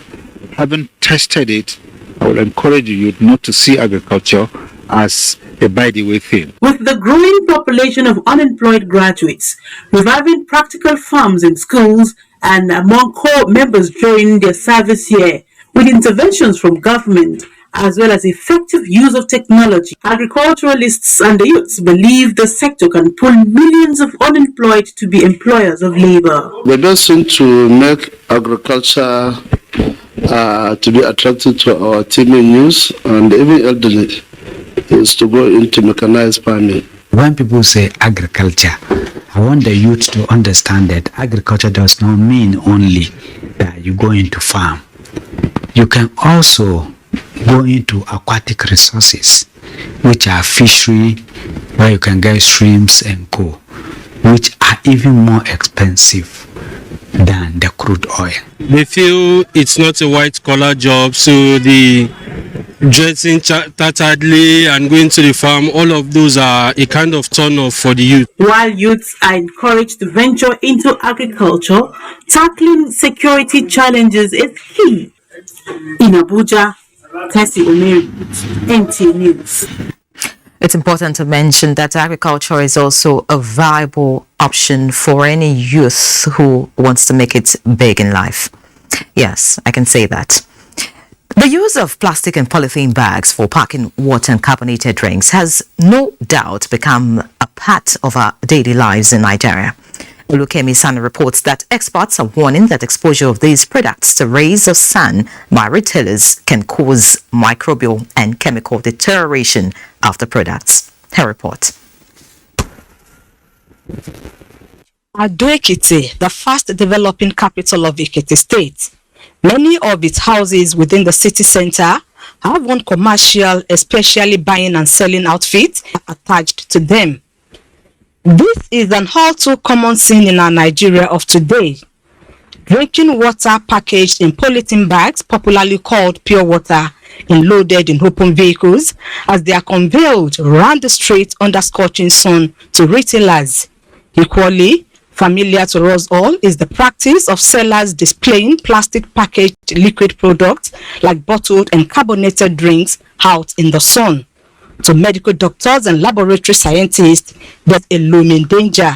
having tested it, I will encourage the youth not to see agriculture as a by-the-way thing. With the growing population of unemployed graduates, reviving practical farms in schools and among core members during their service year, with interventions from government, as well as effective use of technology, agriculturalists and the youths believe the sector can pull millions of unemployed to be employers of labor. The best thing to make agriculture to be attractive to our teeming youth and even elderly is to go into mechanized farming. When people say agriculture, I want the youth to understand that agriculture does not mean only that you go into farm. You can also go into aquatic resources, which are fishery, where you can get shrimps and co, which are even more expensive than the crude oil. They feel it's not a white collar job, so the dressing tatteredly and going to the farm, all of those are a kind of turn off for the youth. While youths are encouraged to venture into agriculture, tackling security challenges is key. In Abuja, Tessie Omari, NTA News. It's important to mention that agriculture is also a viable option for any youth who wants to make it big in life. Yes, I can say that. The use of plastic and polythene bags for packing water and carbonated drinks has no doubt become a part of our daily lives in Nigeria. Olukemi San reports that experts are warning that exposure of these products to rays of sun by retailers can cause microbial and chemical deterioration of the products. Her report. Ado-Ekiti, the fast developing capital of Ekiti State. Many of its houses within the city center have one commercial, especially buying and selling outfits attached to them. This is an all too common scene in our Nigeria of today. Drinking water packaged in polythene bags, popularly called pure water, loaded in open vehicles as they are conveyed round the street under scorching sun to retailers. Equally familiar to us all is the practice of sellers displaying plastic packaged liquid products like bottled and carbonated drinks out in the sun. To medical doctors and laboratory scientists, there's a looming danger.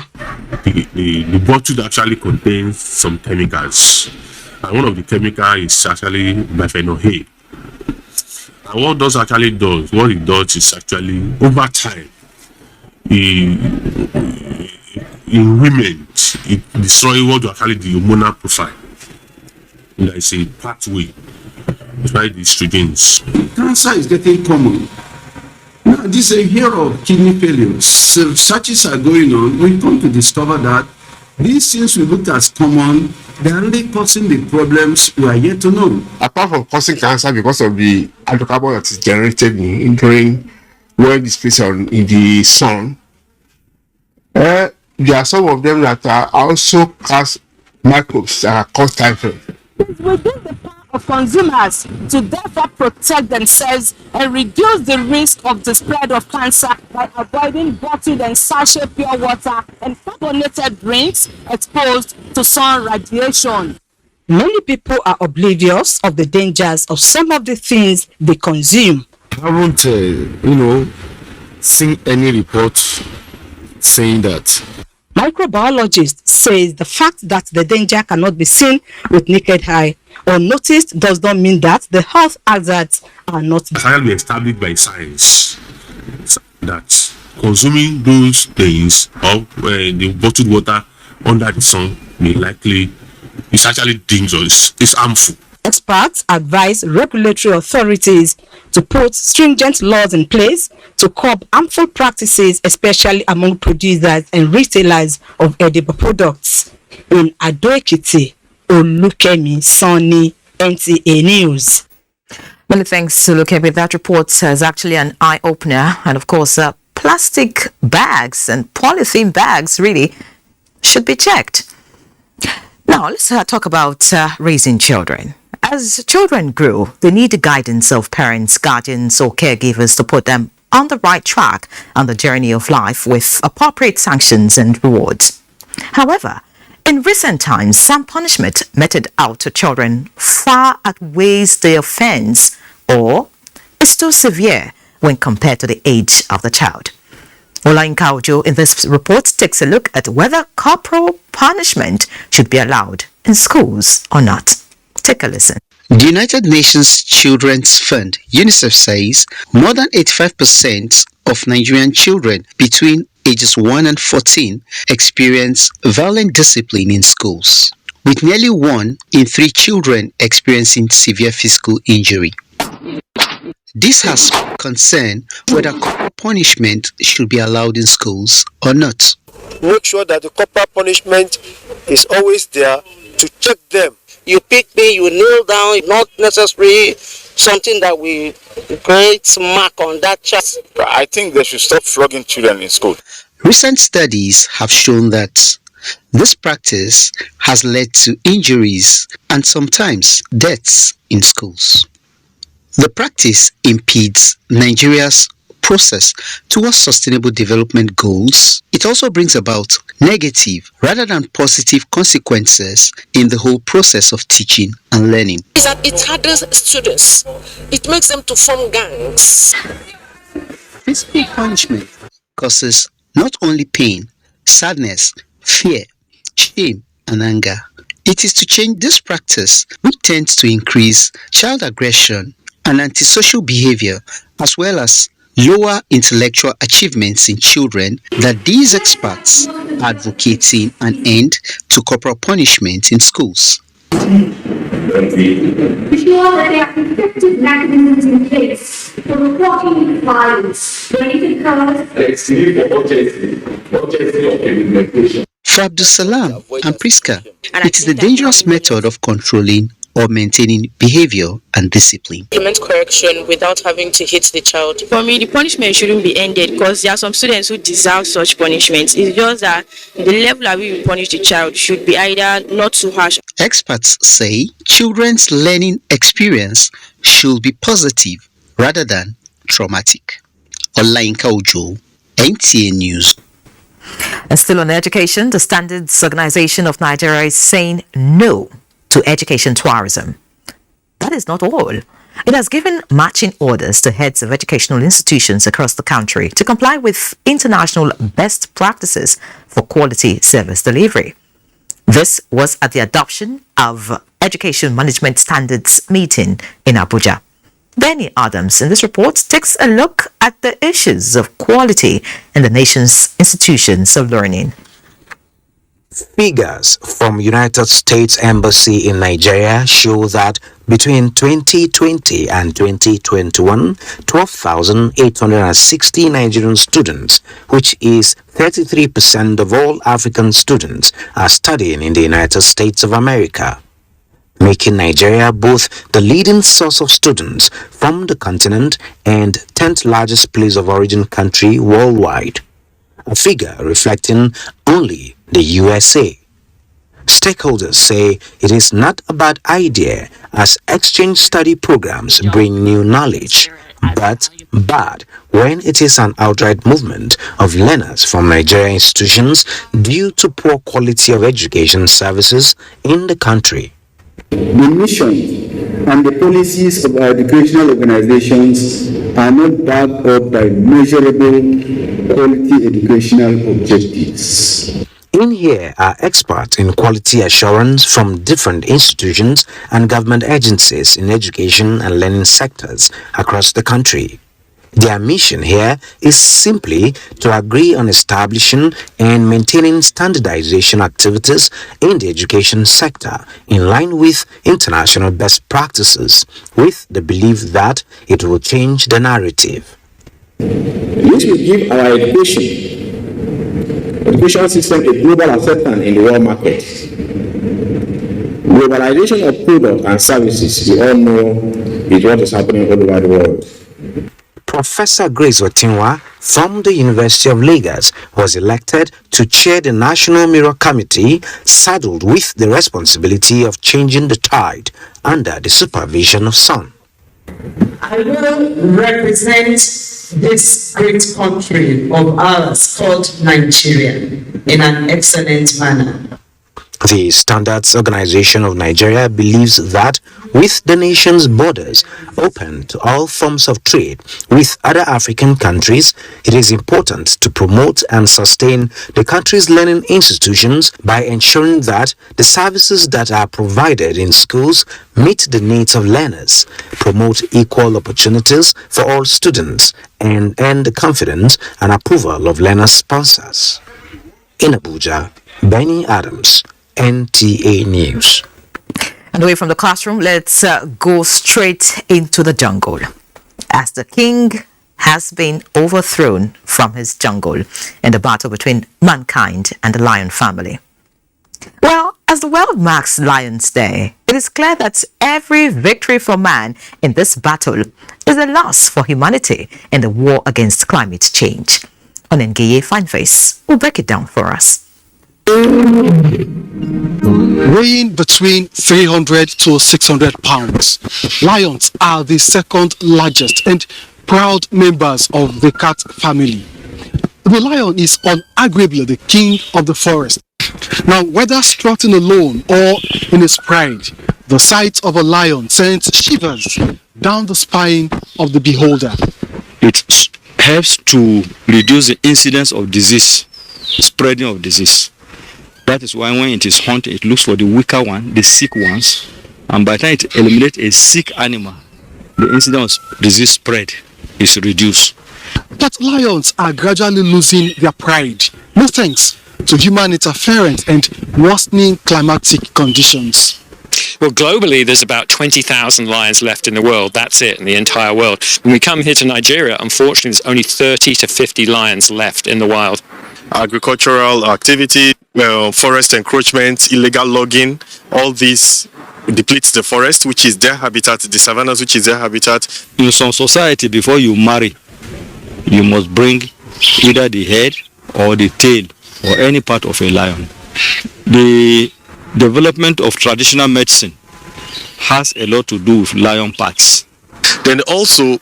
The bottle actually contains some chemicals, and one of the chemicals is actually bisphenol A. And what it does is actually over time, in women, it destroys what you actually the hormonal profile. And there is a pathway, by the estrogens. Cancer is getting common. Now, this is a hero of kidney failure. So searches are going on. We come to discover that these things we looked at common, they are really causing the problems we are yet to know. Apart from causing cancer because of the hydrocarbon that is generated during when displayed in the sun, there are some of them that are also cause microbes that are cause typhoid. It's within the power of consumers to therefore protect themselves and reduce the risk of the spread of cancer by avoiding bottled and sachet pure water and carbonated drinks exposed to sun radiation. Many people are oblivious of the dangers of some of the things they consume. I haven't, seen any report saying that. Microbiologist says the fact that the danger cannot be seen with naked eye or noticed does not mean that the health hazards are not. It's actually established by science that consuming those things or the bottled water under the sun may likely is actually dangerous. It's harmful. Experts advise regulatory authorities to put stringent laws in place to curb harmful practices, especially among producers and retailers of edible products. In Ado-Ekiti, Olukemi Sonny, NTA News. Many thanks to Olukemi. That report is actually an eye-opener. And of course, plastic bags and polythene bags really should be checked. Now, let's talk about raising children. As children grow, they need the guidance of parents, guardians, or caregivers to put them on the right track on the journey of life with appropriate sanctions and rewards. However, in recent times, some punishment meted out to children far outweighs the offense or is too severe when compared to the age of the child. Olayinka Ojo in this report takes a look at whether corporal punishment should be allowed in schools or not. Take a listen. The United Nations Children's Fund, UNICEF, says more than 85% of Nigerian children between ages 1 and 14 experience violent discipline in schools, with nearly 1 in 3 children experiencing severe physical injury. This has concern whether corporal punishment should be allowed in schools or not. Make sure that the corporal punishment is always there to check them. You pick me, you kneel down, not necessarily something that we create mark on that child. I think they should stop flogging children in school. Recent studies have shown that this practice has led to injuries and sometimes deaths in schools. The practice impedes Nigeria's process towards sustainable development goals. It also brings about negative rather than positive consequences in the whole process of teaching and learning. Is that it hardens students. It makes them to form gangs. Physical punishment causes not only pain, sadness, fear, shame, and anger. It is to change this practice, which tends to increase child aggression and antisocial behavior, as well as lower intellectual achievements in children, that these experts are advocating an end to corporal punishment in schools. Ensure that there are effective mechanisms in place for reporting violence when it occurs. For Abdulsalam and Priska, it is the dangerous method of controlling or maintaining behavior and discipline. Implement correction without having to hit the child. For me, the punishment shouldn't be ended because there are some students who deserve such punishments. It's just that the level at which we punish the child should be either not too harsh. Experts say children's learning experience should be positive rather than traumatic. Olainka Ojo, NTA News. And still on education, the Standards Organization of Nigeria is saying no to education tourism. That is not all. It has given marching orders to heads of educational institutions across the country to comply with international best practices for quality service delivery. This was at the adoption of Education Management Standards meeting in Abuja. Benny Adams in this report takes a look at the issues of quality in the nation's institutions of learning. Figures from United States Embassy in Nigeria show that between 2020 and 2021, 12,860 Nigerian students, which is 33% of all African students, are studying in the United States of America, making Nigeria both the leading source of students from the continent and 10th largest place of origin country worldwide, a figure reflecting only the USA. Stakeholders say it is not a bad idea as exchange study programs bring new knowledge, but bad when it is an outright movement of learners from Nigerian institutions due to poor quality of education services in the country. The mission and the policies of our educational organizations are not backed up by measurable quality educational objectives. In here are experts in quality assurance from different institutions and government agencies in education and learning sectors across the country. Their mission here is simply to agree on establishing and maintaining standardization activities in the education sector in line with international best practices, with the belief that it will change the narrative. This will give our education system a global acceptance in the world market. Globalization of products and services, we all know, is what is happening all over the world. Professor Grace Otinwa from the University of Lagos was elected to chair the National Mirror Committee, saddled with the responsibility of changing the tide under the supervision of SON. I will represent this great country of ours called Nigeria in an excellent manner. The Standards Organization of Nigeria believes that with the nation's borders open to all forms of trade with other African countries, it is important to promote and sustain the country's learning institutions by ensuring that the services that are provided in schools meet the needs of learners, promote equal opportunities for all students, and earn the confidence and approval of learner sponsors. In Abuja, Benny Adams, NTA News. And away from the classroom, let's go straight into the jungle. As the king has been overthrown from his jungle in the battle between mankind and the lion family. Well, as the world marks Lions Day, it is clear that every victory for man in this battle is a loss for humanity in the war against climate change. Onengeye Fineface will break it down for us. Weighing between 300 to 600 pounds, lions are the second largest and proud members of the cat family. The lion is unarguably the king of the forest. Now, whether strutting alone or in his pride, the sight of a lion sends shivers down the spine of the beholder. It helps to reduce the incidence of disease, spreading of disease. That is why when it is hunted, it looks for the weaker one, the sick ones, and by the time it eliminates a sick animal, the incidence of disease spread is reduced. But lions are gradually losing their pride, no thanks to human interference and worsening climatic conditions. Well, globally, there's about 20,000 lions left in the world. That's it, in the entire world. When we come here to Nigeria, unfortunately, there's only 30 to 50 lions left in the wild. Agricultural activity, forest encroachment, illegal logging, all these depletes the forest, which is their habitat, the savannas, which is their habitat. In some society, before you marry, you must bring either the head or the tail or any part of a lion. The development of traditional medicine has a lot to do with lion parts. Then also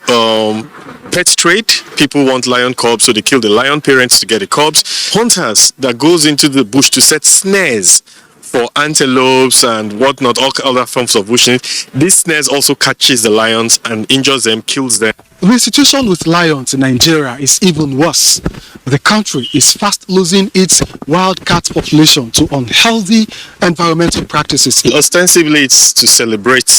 pet trade. People want lion cubs, so they kill the lion parents to get the cubs. Hunters that goes into the bush to set snares for antelopes and whatnot, all other forms of bushing. These snares also catches the lions and injures them, kills them. The situation with lions in Nigeria is even worse. The country is fast losing its wild cat population to unhealthy environmental practices. Ostensibly, it's to celebrate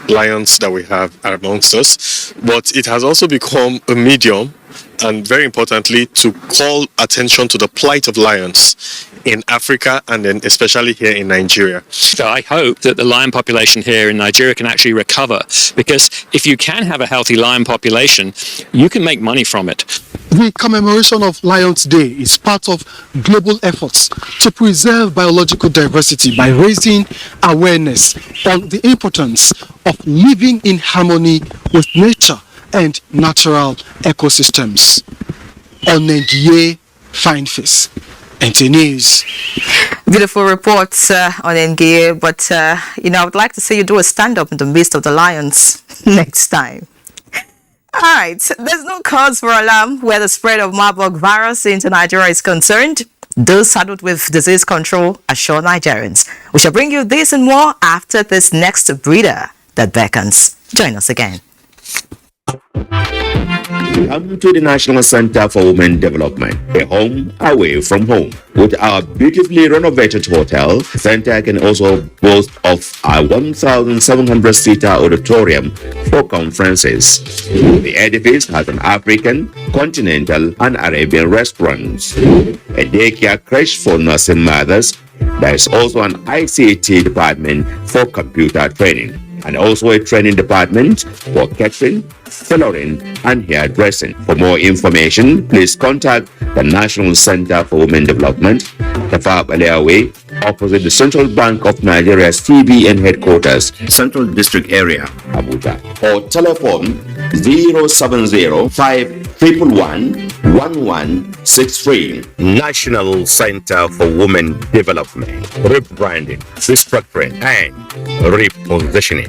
lions that we have amongst us, but it has also become a medium, and very importantly, to call attention to the plight of lions in Africa and then especially here in Nigeria. So I hope that the lion population here in Nigeria can actually recover, because if you can have a healthy lion population, you can make money from it. The commemoration of Lions Day is part of global efforts to preserve biological diversity by raising awareness on the importance of living in harmony with nature and natural ecosystems. On NTA, Fine Face, NTA News. Beautiful reports on NTA, but I would like to see you do a stand-up in the midst of the lions next time. All right, there's no cause for alarm where the spread of Marburg virus into Nigeria is concerned. Those saddled with disease control assure Nigerians. We shall bring you this and more after this next breather that beckons. Join us again. Come to the National Center for Women Development, a home away from home. With our beautifully renovated hotel, the center can also boast of a 1,700-seater auditorium for conferences. The edifice has an African, continental, and Arabian restaurants, a daycare creche for nursing mothers. There is also an ICT department for computer training, and also a training department for catering, tailoring, and hairdressing. For more information, please contact the National Center for Women Development, Favour Way, opposite the Central Bank of Nigeria's TBN headquarters, Central District Area, Abuja, or telephone 070-511-1163. National Center for Women Development, rebranding, restructuring, and repositioning.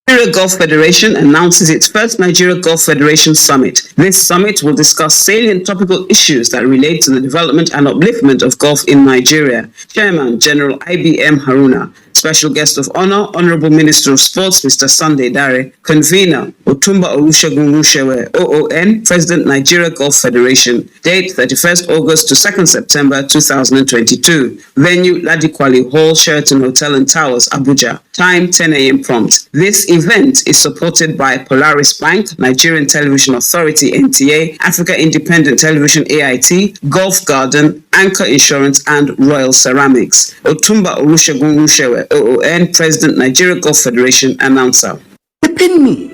Nigeria Golf Federation announces its first Nigeria Golf Federation Summit. This summit will discuss salient topical issues that relate to the development and upliftment of golf in Nigeria. Chairman General IBM Haruna, Special Guest of Honor, Honorable Minister of Sports, Mr. Sunday Dare, Convener, Otumba Olusegun Rushewe, OON, President Nigeria Golf Federation, date 31st August to 2nd September 2022. Venue, Ladikwali Hall, Sheraton Hotel and Towers, Abuja. Time, 10 a.m. prompt. This event is supported by Polaris Bank, Nigerian Television Authority, NTA, Africa Independent Television, AIT, Golf Garden, Anchor Insurance, and Royal Ceramics. Otumba Olusegun Rushewe, OON, President, Nigeria Golf Federation, announcer. It pain me.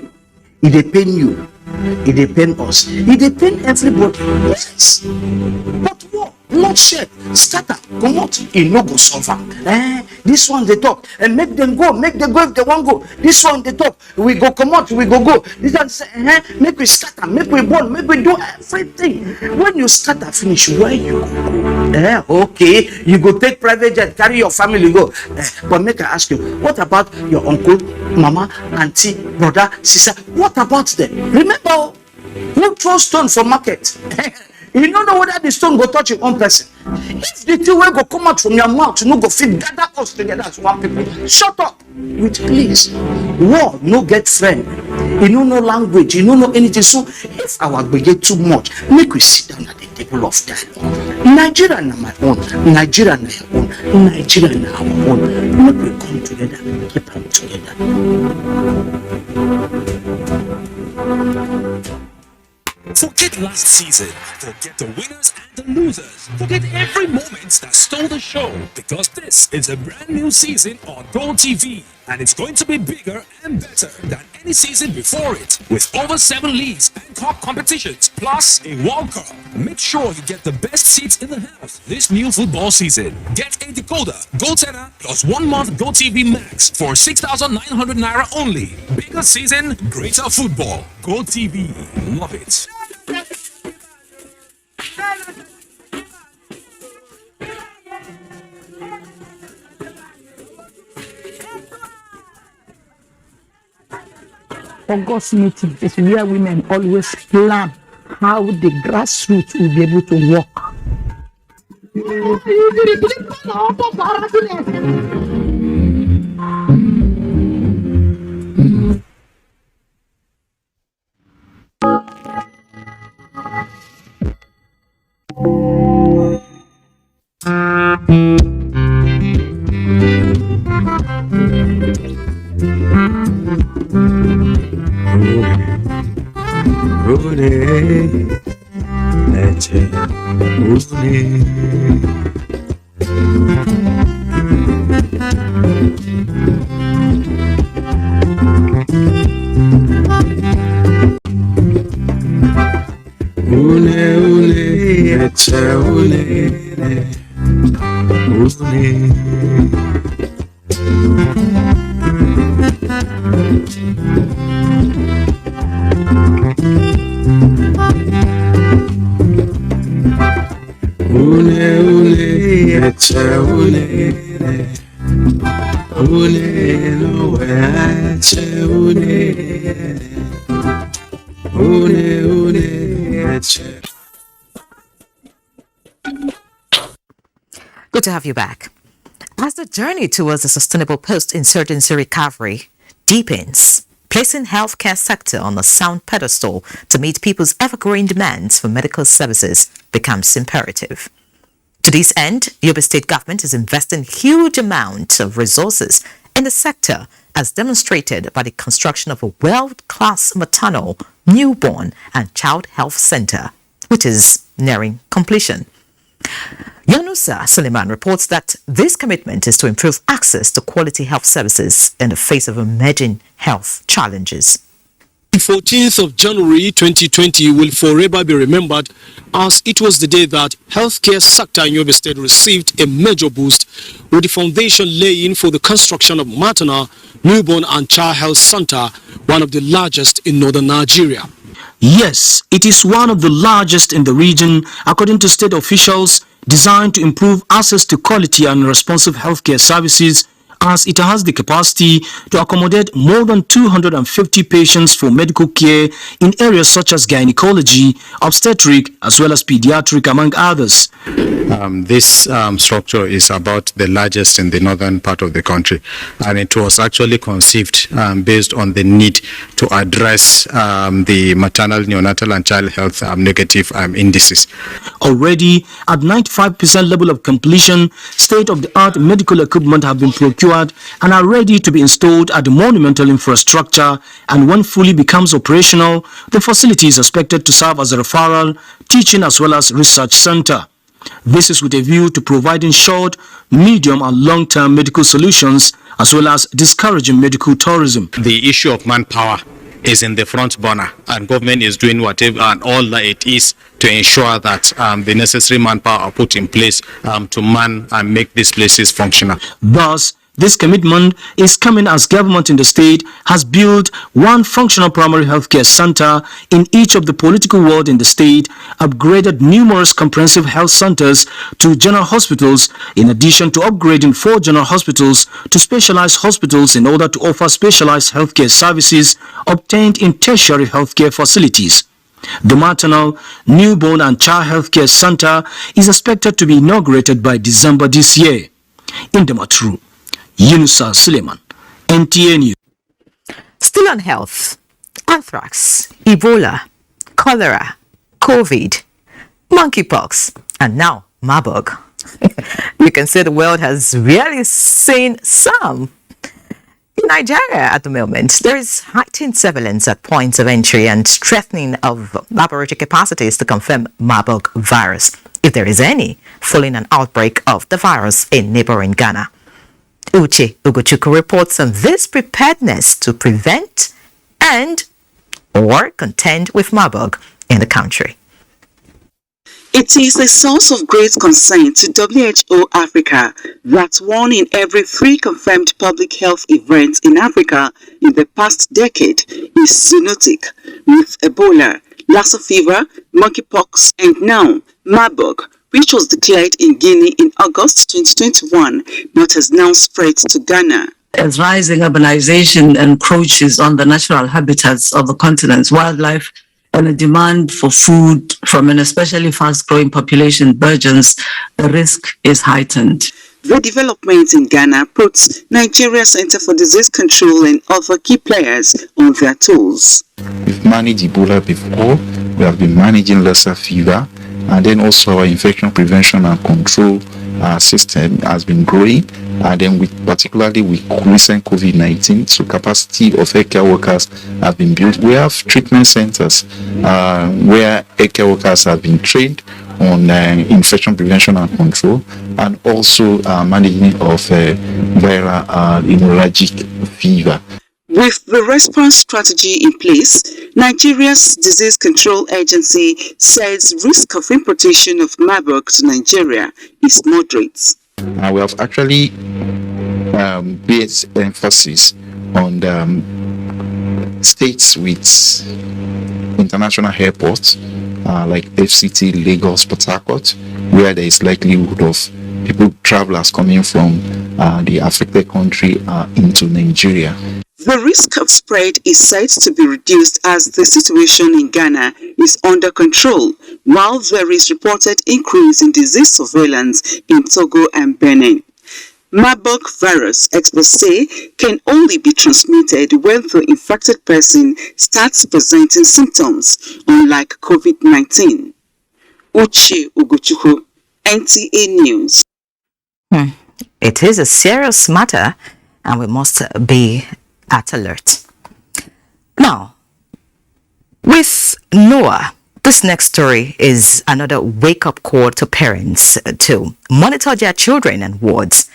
It depend you. It depend us. It depend everybody. Yes. But what? Not shed. Starter. Come out. It no go suffer. This one they talk. And make them go. Make them go if they want go. This one they talk. We go come out. We go. This one say, make we starter. Make we born. Make we do everything. When you start and finish, where you go? Okay. You go take private jet. Carry your family go. But make I ask you, what about your uncle, mama, auntie, brother, sister? What about them? Remember, who throws stone for market? You don't know whether the stone go touch your own person. If the two will go come out from your mouth, you no go fit gather us together as one people. Shut up with please. War no get friend. You don't know language. You don't know anything. So if our we get too much, make we sit down at the table of dialogue. Nigeria na my own. Nigeria na your own. Nigeria na our own. Make we come together. Keep them together. Forget last season, forget the winners and the losers, forget every moment that stole the show, because this is a brand new season on GoTV, and it's going to be bigger and better than any season before it, with over 7 leagues and cup competitions, plus a World Cup. Make sure you get the best seats in the house this new football season. Get a decoder, GoTenna, plus 1 month GoTV Max for 6,900 Naira only. Bigger season, greater football. GoTV, love it. August meeting is where women always plan how the grassroots will be able to work. Good to have you back. As the journey towards a sustainable post-insurgency recovery deepens, placing healthcare sector on a sound pedestal to meet people's ever-growing demands for medical services becomes imperative. To this end, Yobe State government is investing huge amounts of resources in the sector, as demonstrated by the construction of a world-class maternal, newborn and child health center, which is nearing completion. Yunusa Suleiman reports that this commitment is to improve access to quality health services in the face of emerging health challenges. The 14th of January 2020 will forever be remembered, as it was the day that healthcare sector in Yobe State received a major boost, with the foundation laying for the construction of maternal, newborn and child health center, one of the largest in northern Nigeria. Yes, it is one of the largest in the region, according to state officials, designed to improve access to quality and responsive healthcare services, as it has the capacity to accommodate more than 250 patients for medical care in areas such as gynecology, obstetric, as well as pediatric, among others. This structure is about the largest in the northern part of the country, and it was actually conceived based on the need to address the maternal, neonatal and child health negative indices. Already at 95% level of completion, state-of-the-art medical equipment have been procured and are ready to be installed at the monumental infrastructure, and when fully becomes operational, the facility is expected to serve as a referral, teaching as well as research center. This is with a view to providing short, medium and long-term medical solutions, as well as discouraging medical tourism. The issue of manpower is in the front burner, and government is doing whatever and all that it is to ensure that the necessary manpower are put in place to man and make these places functional. Thus, this commitment is coming as government in the state has built one functional primary healthcare center in each of the political ward in the state, upgraded numerous comprehensive health centers to general hospitals, in addition to upgrading 4 general hospitals to specialized hospitals in order to offer specialized healthcare services obtained in tertiary healthcare facilities. The maternal, newborn and child healthcare center is expected to be inaugurated by December this year. In Damaturu, Yunusa Suleiman, NTA News. Still on health, anthrax, Ebola, cholera, COVID, monkeypox, and now Marburg. You can say the world has really seen some. In Nigeria at the moment, there is heightened surveillance at points of entry and strengthening of laboratory capacities to confirm Marburg virus, if there is any, following an outbreak of the virus in neighboring Ghana. Uche Ugochukwu reports on this preparedness to prevent and or contend with Marburg in the country. It is a source of great concern to WHO Africa that 1 in every 3 confirmed public health events in Africa in the past decade is zoonotic, with Ebola, Lassa fever, monkeypox, and now Marburg, which was declared in Guinea in August 2021, but has now spread to Ghana. As rising urbanization encroaches on the natural habitats of the continent's wildlife and the demand for food from an especially fast-growing population burgeons, the risk is heightened. The development in Ghana puts Nigeria Center for Disease Control and other key players on their toes. We've managed Ebola before, we have been managing Lassa fever, and then also our infection prevention and control system has been growing, and then particularly with recent COVID-19, so capacity of healthcare workers have been built. We have treatment centers where healthcare workers have been trained on infection prevention and control, and also management of viral hemorrhagic fever. With the response strategy in place, Nigeria's Disease Control Agency says risk of importation of Marburg to Nigeria is moderate. We have actually placed emphasis on the states with international airports like FCT, Lagos, Port Harcourt, where there is likelihood of travelers coming from the affected country into Nigeria. The risk of spread is said to be reduced as the situation in Ghana is under control, while there is reported increase in disease surveillance in Togo and Benin. Marburg virus, experts say, can only be transmitted when the infected person starts presenting symptoms, unlike COVID-19. Uche Ugochukwu, NTA News. It is a serious matter, and we must be at alert. Now, with Noah, this next story is another wake-up call to parents to monitor their children and wards.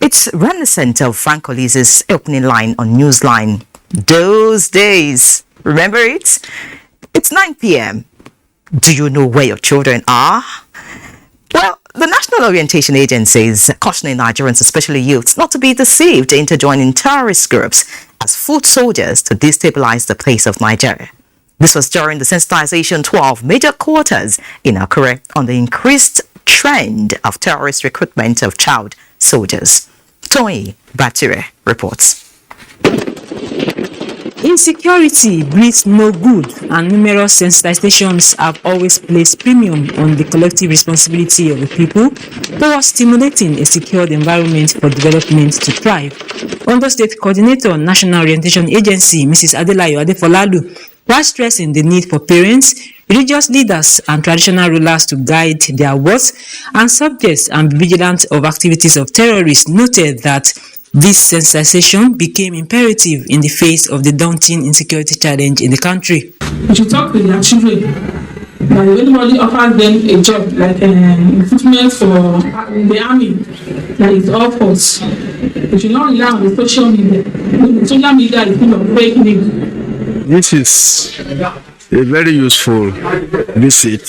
It's reminiscent of Frank Olise's opening line on Newsline, those days. Remember it? It's 9 p.m. Do you know where your children are? Well, the National Orientation Agency is cautioning Nigerians, especially youths, not to be deceived into joining terrorist groups as foot soldiers to destabilize the place of Nigeria. This was during the sensitization tour of major quarters in Akure on the increased trend of terrorist recruitment of child soldiers. Tony Batire reports. Insecurity breeds no good, and numerous sensitizations have always placed premium on the collective responsibility of the people towards stimulating a secured environment for development to thrive. Ondo State Coordinator, National Orientation Agency, Mrs. Adelayo Adefolalu, while stressing the need for parents, religious leaders, and traditional rulers to guide their wards and subjects and be vigilant of activities of terrorists, noted that this sensitization became imperative in the face of the daunting insecurity challenge in the country. We should talk to their children. That if anybody offers them a job, like recruitment for the army, that is all false. We should not rely on the social media. The social media is full of fake news. This is a very useful visit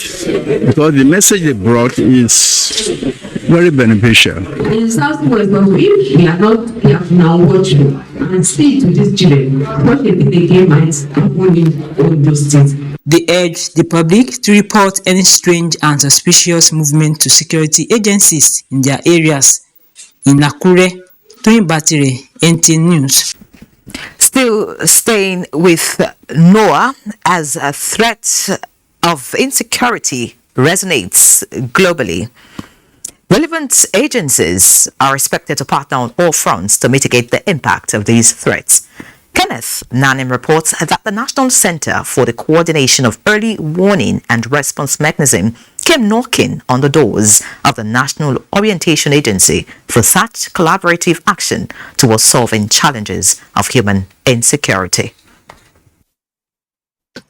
because the message they brought is very beneficial. In Southwest, if we are not careful now watching and speak to these children, what they think they game might happen in all those things. They urge the public to report any strange and suspicious movement to security agencies in their areas. In Akure, Tony Batire, NTA News. Still staying with Noah, as a threat of insecurity resonates globally, relevant agencies are expected to partner on all fronts to mitigate the impact of these threats. Kenneth Nanim reports that the National Center for the Coordination of Early Warning and Response Mechanism came knocking on the doors of the National Orientation Agency for such collaborative action towards solving challenges of human insecurity.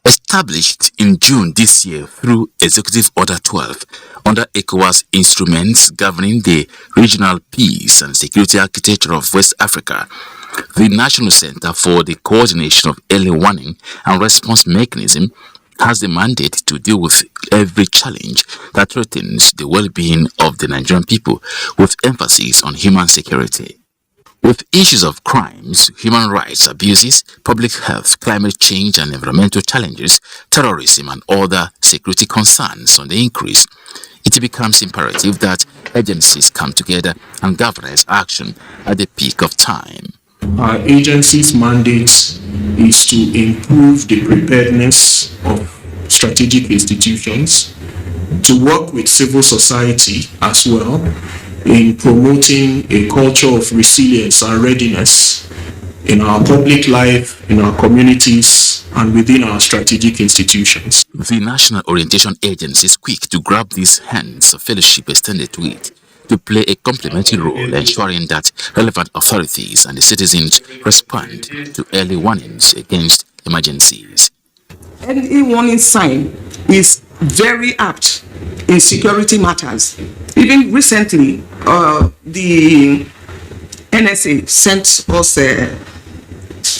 Established in June this year through Executive Order 12 under ECOWAS instruments governing the regional peace and security architecture of West Africa, the National Center for the Coordination of Early Warning and Response Mechanism has the mandate to deal with every challenge that threatens the well-being of the Nigerian people, with emphasis on human security. With issues of crimes, human rights abuses, public health, climate change and environmental challenges, terrorism and other security concerns on the increase, it becomes imperative that agencies come together and galvanize action at the peak of time. Our agency's mandate is to improve the preparedness of strategic institutions, to work with civil society as well in promoting a culture of resilience and readiness in our public life, in our communities, and within our strategic institutions. The National Orientation Agency is quick to grab these hands of fellowship extended to it to play a complementary role, ensuring that relevant authorities and the citizens respond to early warnings against emergencies. Any warning sign is very apt in security matters. Even recently, the NSA sent us a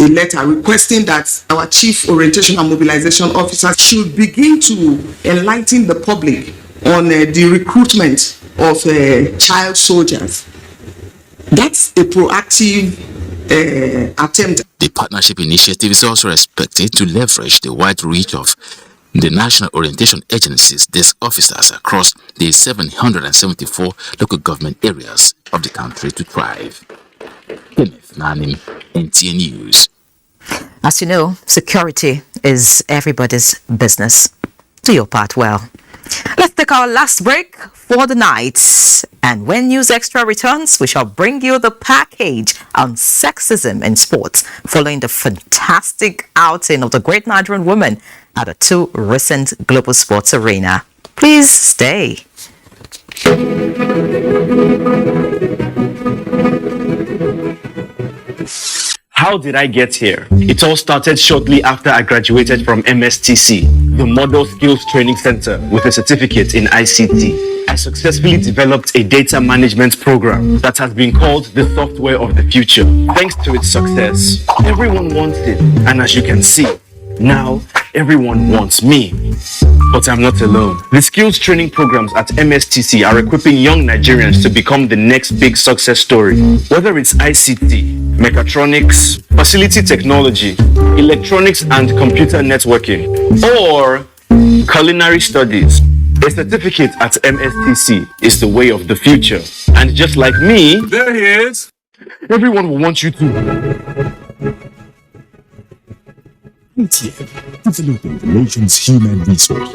letter requesting that our Chief Orientation and Mobilization Officer should begin to enlighten the public on the recruitment of child soldiers. That's a proactive attempt. The partnership initiative is also expected to leverage the wide reach of the National Orientation Agency's desk officers across the 774 local government areas of the country to thrive. Kenneth Nanim, NTA News. As you know, security is everybody's business. Do your part well. Let's take our last break for the night. And when News Extra returns, we shall bring you the package on sexism in sports, following the fantastic outing of the great Nigerian women at the two recent global sports arena. Please stay. How did I get here? It all started shortly after I graduated from MSTC, the Model Skills Training Center, with a certificate in ICT. I successfully developed a data management program that has been called the software of the future. Thanks to its success, everyone wants it, and as you can see, now everyone wants me. But I'm not alone. The skills training programs at MSTC are equipping young Nigerians to become the next big success story. Whether it's ICT, mechatronics, facility technology, electronics and computer networking, or culinary studies, a certificate at MSTC is the way of the future. And just like me, there he is. Everyone will want you to. NTA, developing the nation's human resource.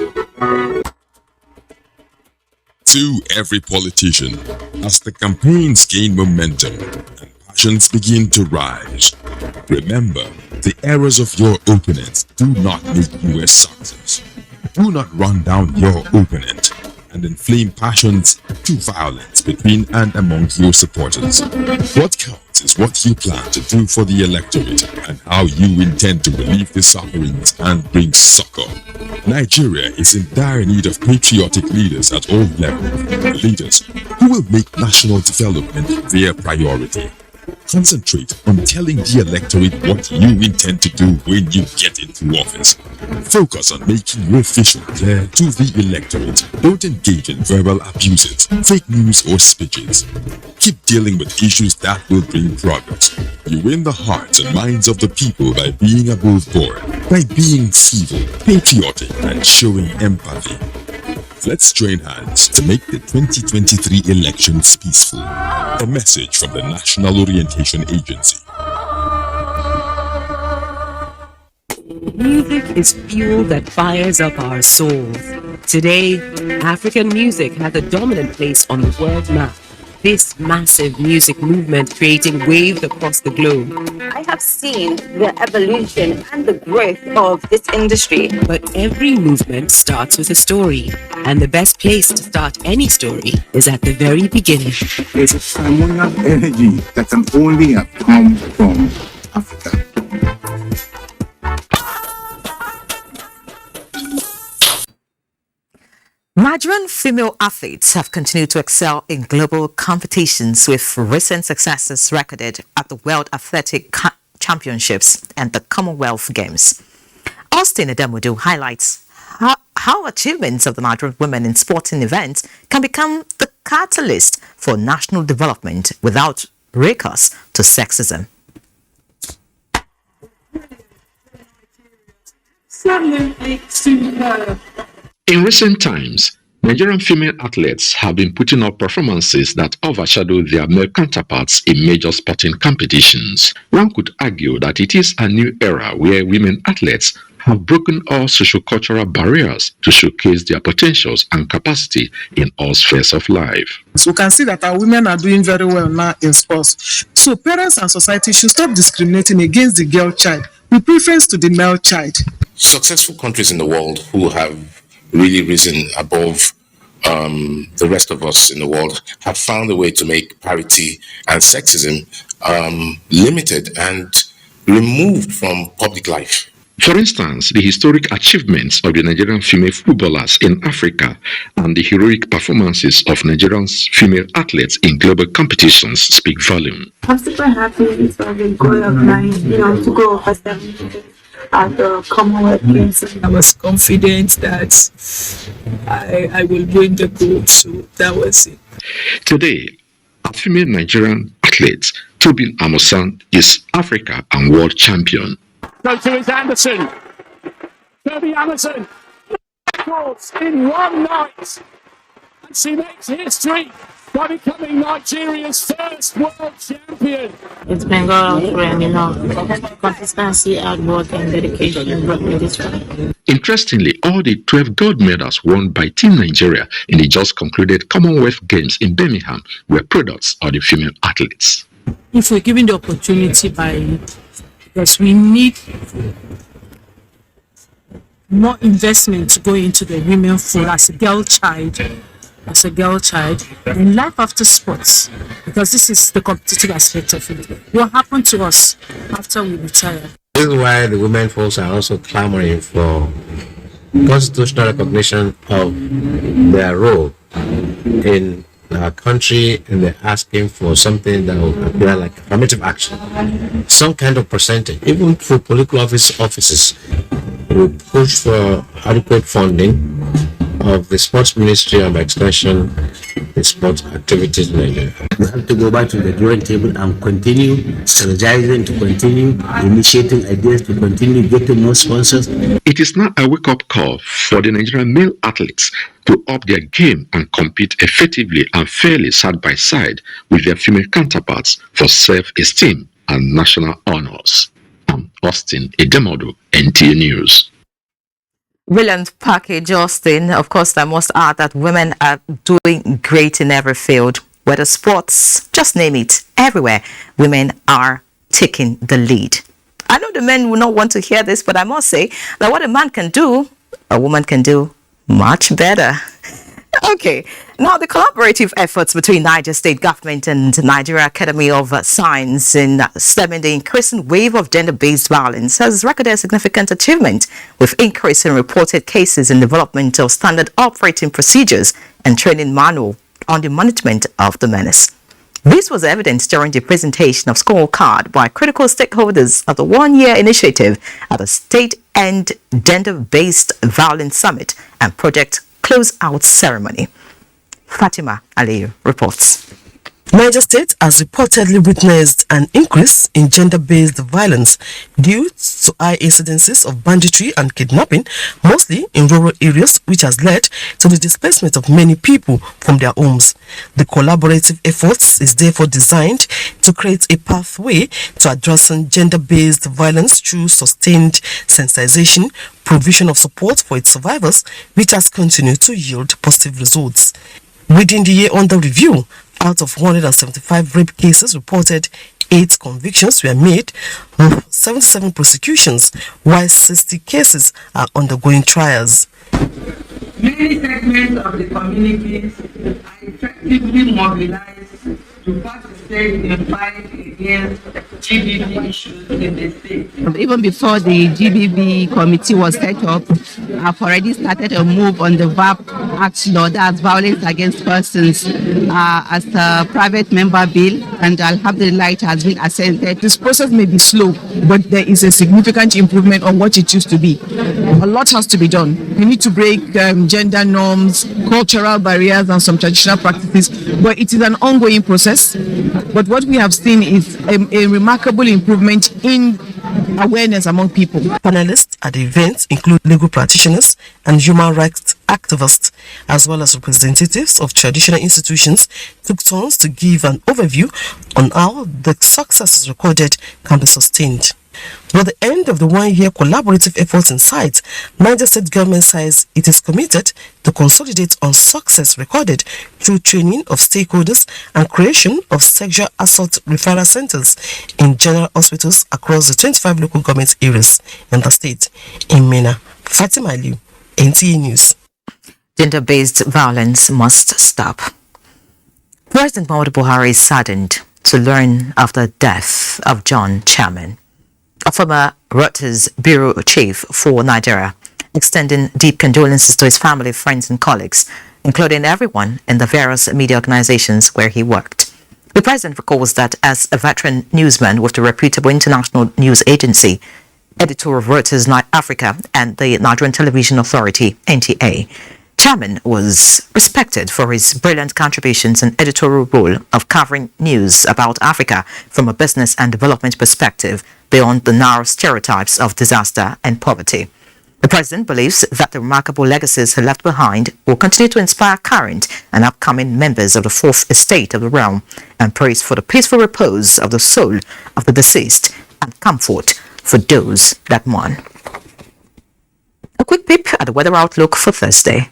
To every politician, as the campaigns gain momentum and passions begin to rise, remember, the errors of your opponents do not make you a success. Do not run down your opponent and inflame passions to violence between and among your supporters. What counts is what you plan to do for the electorate and how you intend to relieve the sufferings and bring succor. Nigeria is in dire need of patriotic leaders at all levels, leaders who will make national development their priority. Concentrate on telling the electorate what you intend to do when you get into office. Focus on making your vision clear to the electorate. Don't engage in verbal abuses, fake news or speeches. Keep dealing with issues that will bring progress. You win the hearts and minds of the people by being above board, by being civil, patriotic, and showing empathy. Let's join hands to make the 2023 elections peaceful. A message from the National Orientation Agency. Music is fuel that fires up our souls. Today, African music has a dominant place on the world map. This massive music movement creating waves across the globe. I have seen the evolution and the growth of this industry. But every movement starts with a story. And the best place to start any story is at the very beginning. It's a ceremonial energy that can only have come from Africa. Nigerian female athletes have continued to excel in global competitions with recent successes recorded at the World Athletic Championships and the Commonwealth Games. Austin Edemudu highlights how achievements of the Nigerian women in sporting events can become the catalyst for national development without recourse to sexism. In recent times, Nigerian female athletes have been putting up performances that overshadow their male counterparts in major sporting competitions. One could argue that it is a new era where women athletes have broken all socio-cultural barriers to showcase their potentials and capacity in all spheres of life. So we can see that our women are doing very well now in sports. So parents and society should stop discriminating against the girl child with preference to the male child. Successful countries in the world who have really risen above the rest of us in the world have found a way to make parity and sexism limited and removed from public life. For instance, the historic achievements of the Nigerian female footballers in Africa and the heroic performances of Nigerian female athletes in global competitions speak volume. I'm super happy it's a goal of mine, to go over 7 at the Commonwealth Games. I was confident that I will win the gold, so that was it. Today, a female Nigerian athlete, Tobin Amosan, is Africa and world champion. Go to his Anderson. Toby Anderson. Records in one night. And she makes history by becoming Nigeria's first world champion. It's been going through, consistency, hard work, and dedication brought me this far. Interestingly, all the 12 gold medals won by Team Nigeria in the just concluded Commonwealth Games in Birmingham were products of the female athletes. If we're given the opportunity because we need more investment to go into the women food as a girl child, and life after sports, because this is the competitive aspect of it. What happened to us after we retire? This is why the women folks are also clamoring for constitutional recognition of their role in our country, and they're asking for something that will appear like affirmative action, some kind of percentage, even for political offices. We push for adequate funding of the sports ministry and by extension the sports activities in Nigeria. We have to go back to the drawing table and continue strategizing, to continue initiating ideas, to continue getting more sponsors. It is now a wake-up call for the Nigerian male athletes to up their game and compete effectively and fairly side by side with their female counterparts for self-esteem and national honors. I'm Austin Edemodu, NTA News. Brilliant package, Austin. Of course, I must add that women are doing great in every field, whether sports, just name it. Everywhere, women are taking the lead. I know the men will not want to hear this, but I must say that what a man can do, a woman can do much better. Okay, now the collaborative efforts between Niger State Government and Nigeria Academy of Science in stemming the increasing wave of gender-based violence has recorded a significant achievement, with increase in reported cases and development of standard operating procedures and training manual on the management of the menace. This was evident during the presentation of scorecard by critical stakeholders at the one-year initiative at the State End Gender-Based Violence Summit and Project Close-Out Ceremony. Fatima Aliyu reports. Niger State has reportedly witnessed an increase in gender-based violence due to high incidences of banditry and kidnapping, mostly in rural areas, which has led to the displacement of many people from their homes. The collaborative efforts is therefore designed to create a pathway to addressing gender-based violence through sustained sensitization, provision of support for its survivors, which has continued to yield positive results. Within the year under review, out of 175 rape cases reported, 8 convictions were made, 77 prosecutions, while 60 cases are undergoing trials. Many segments of the communities are effectively mobilized to participate in the fight against GBV issues in the state. Even before the GBV committee was set up, I've already started a move on the VAP Act law, that's violence against persons, as a private member bill, and alhamdulillah it has been assented. This process may be slow, but there is a significant improvement on what it used to be. A lot has to be done. We need to break gender norms, cultural barriers, and some traditional practices, but it is an ongoing process. But what we have seen is a remarkable improvement in awareness among people. Panelists at the event include legal practitioners and human rights activists. as well as representatives of traditional institutions, took turns to give an overview on how the successes recorded can be sustained. With the end of the one-year collaborative efforts in sight, Niger State government says it is committed to consolidate on success recorded through training of stakeholders and creation of sexual assault referral centers in general hospitals across the 25 local government areas in the state. In Mina, Fatima Aliu, NTA News. Gender-based violence must stop. President Muhammadu Buhari is saddened to learn of the death of John Chairman, a former Reuters bureau chief for Nigeria, extending deep condolences to his family, friends and colleagues, including everyone in the various media organizations where he worked. The president recalls that as a veteran newsman with the reputable international news agency, editor of Reuters Africa and the Nigerian Television Authority, NTA, Chairman was respected for his brilliant contributions and editorial role of covering news about Africa from a business and development perspective beyond the narrow stereotypes of disaster and poverty. The president believes that the remarkable legacies he left behind will continue to inspire current and upcoming members of the fourth estate of the realm, and prays for the peaceful repose of the soul of the deceased and comfort for those that mourn. A quick peep at the weather outlook for Thursday.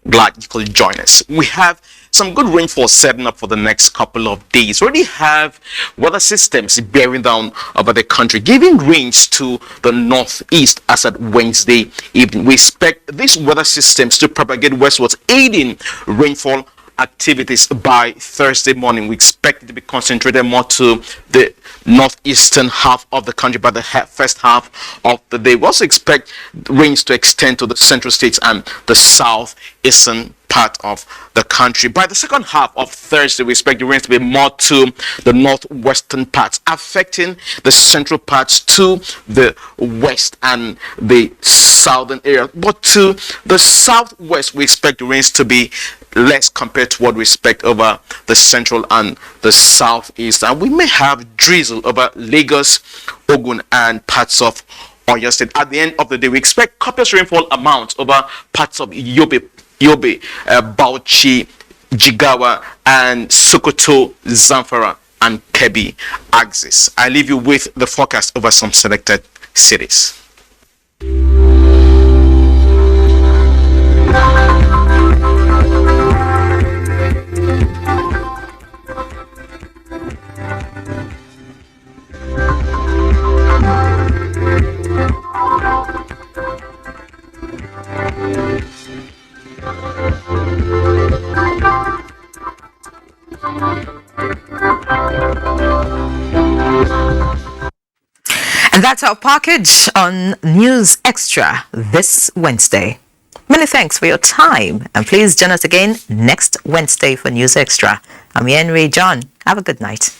Glad you could join us. We have some good rainfall setting up for the next couple of days. We already have weather systems bearing down over the country, giving rains to the northeast as at Wednesday evening. We expect these weather systems to propagate westwards, aiding rainfall activities by Thursday morning. We expect it to be concentrated more to the northeastern half of the country by the first half of the day. We also expect rains to extend to the central states and the southeastern part of the country. By the second half of Thursday, we expect the rains to be more to the northwestern parts, affecting the central parts to the west and the southern area. But to the southwest, we expect the rains to be less compared to what we expect over the central and the southeast. And we may have drizzle over Lagos, Ogun, and parts of Oyo State. At the end of the day, we expect copious rainfall amounts over parts of Yobe, Bauchi, Jigawa, and Sokoto, Zamfara, and Kebbi axis. I leave you with the forecast over some selected cities. And that's our package on News Extra this Wednesday. Many thanks for your time, and please join us again next Wednesday for News Extra. I'm Ienre John. Have a good night.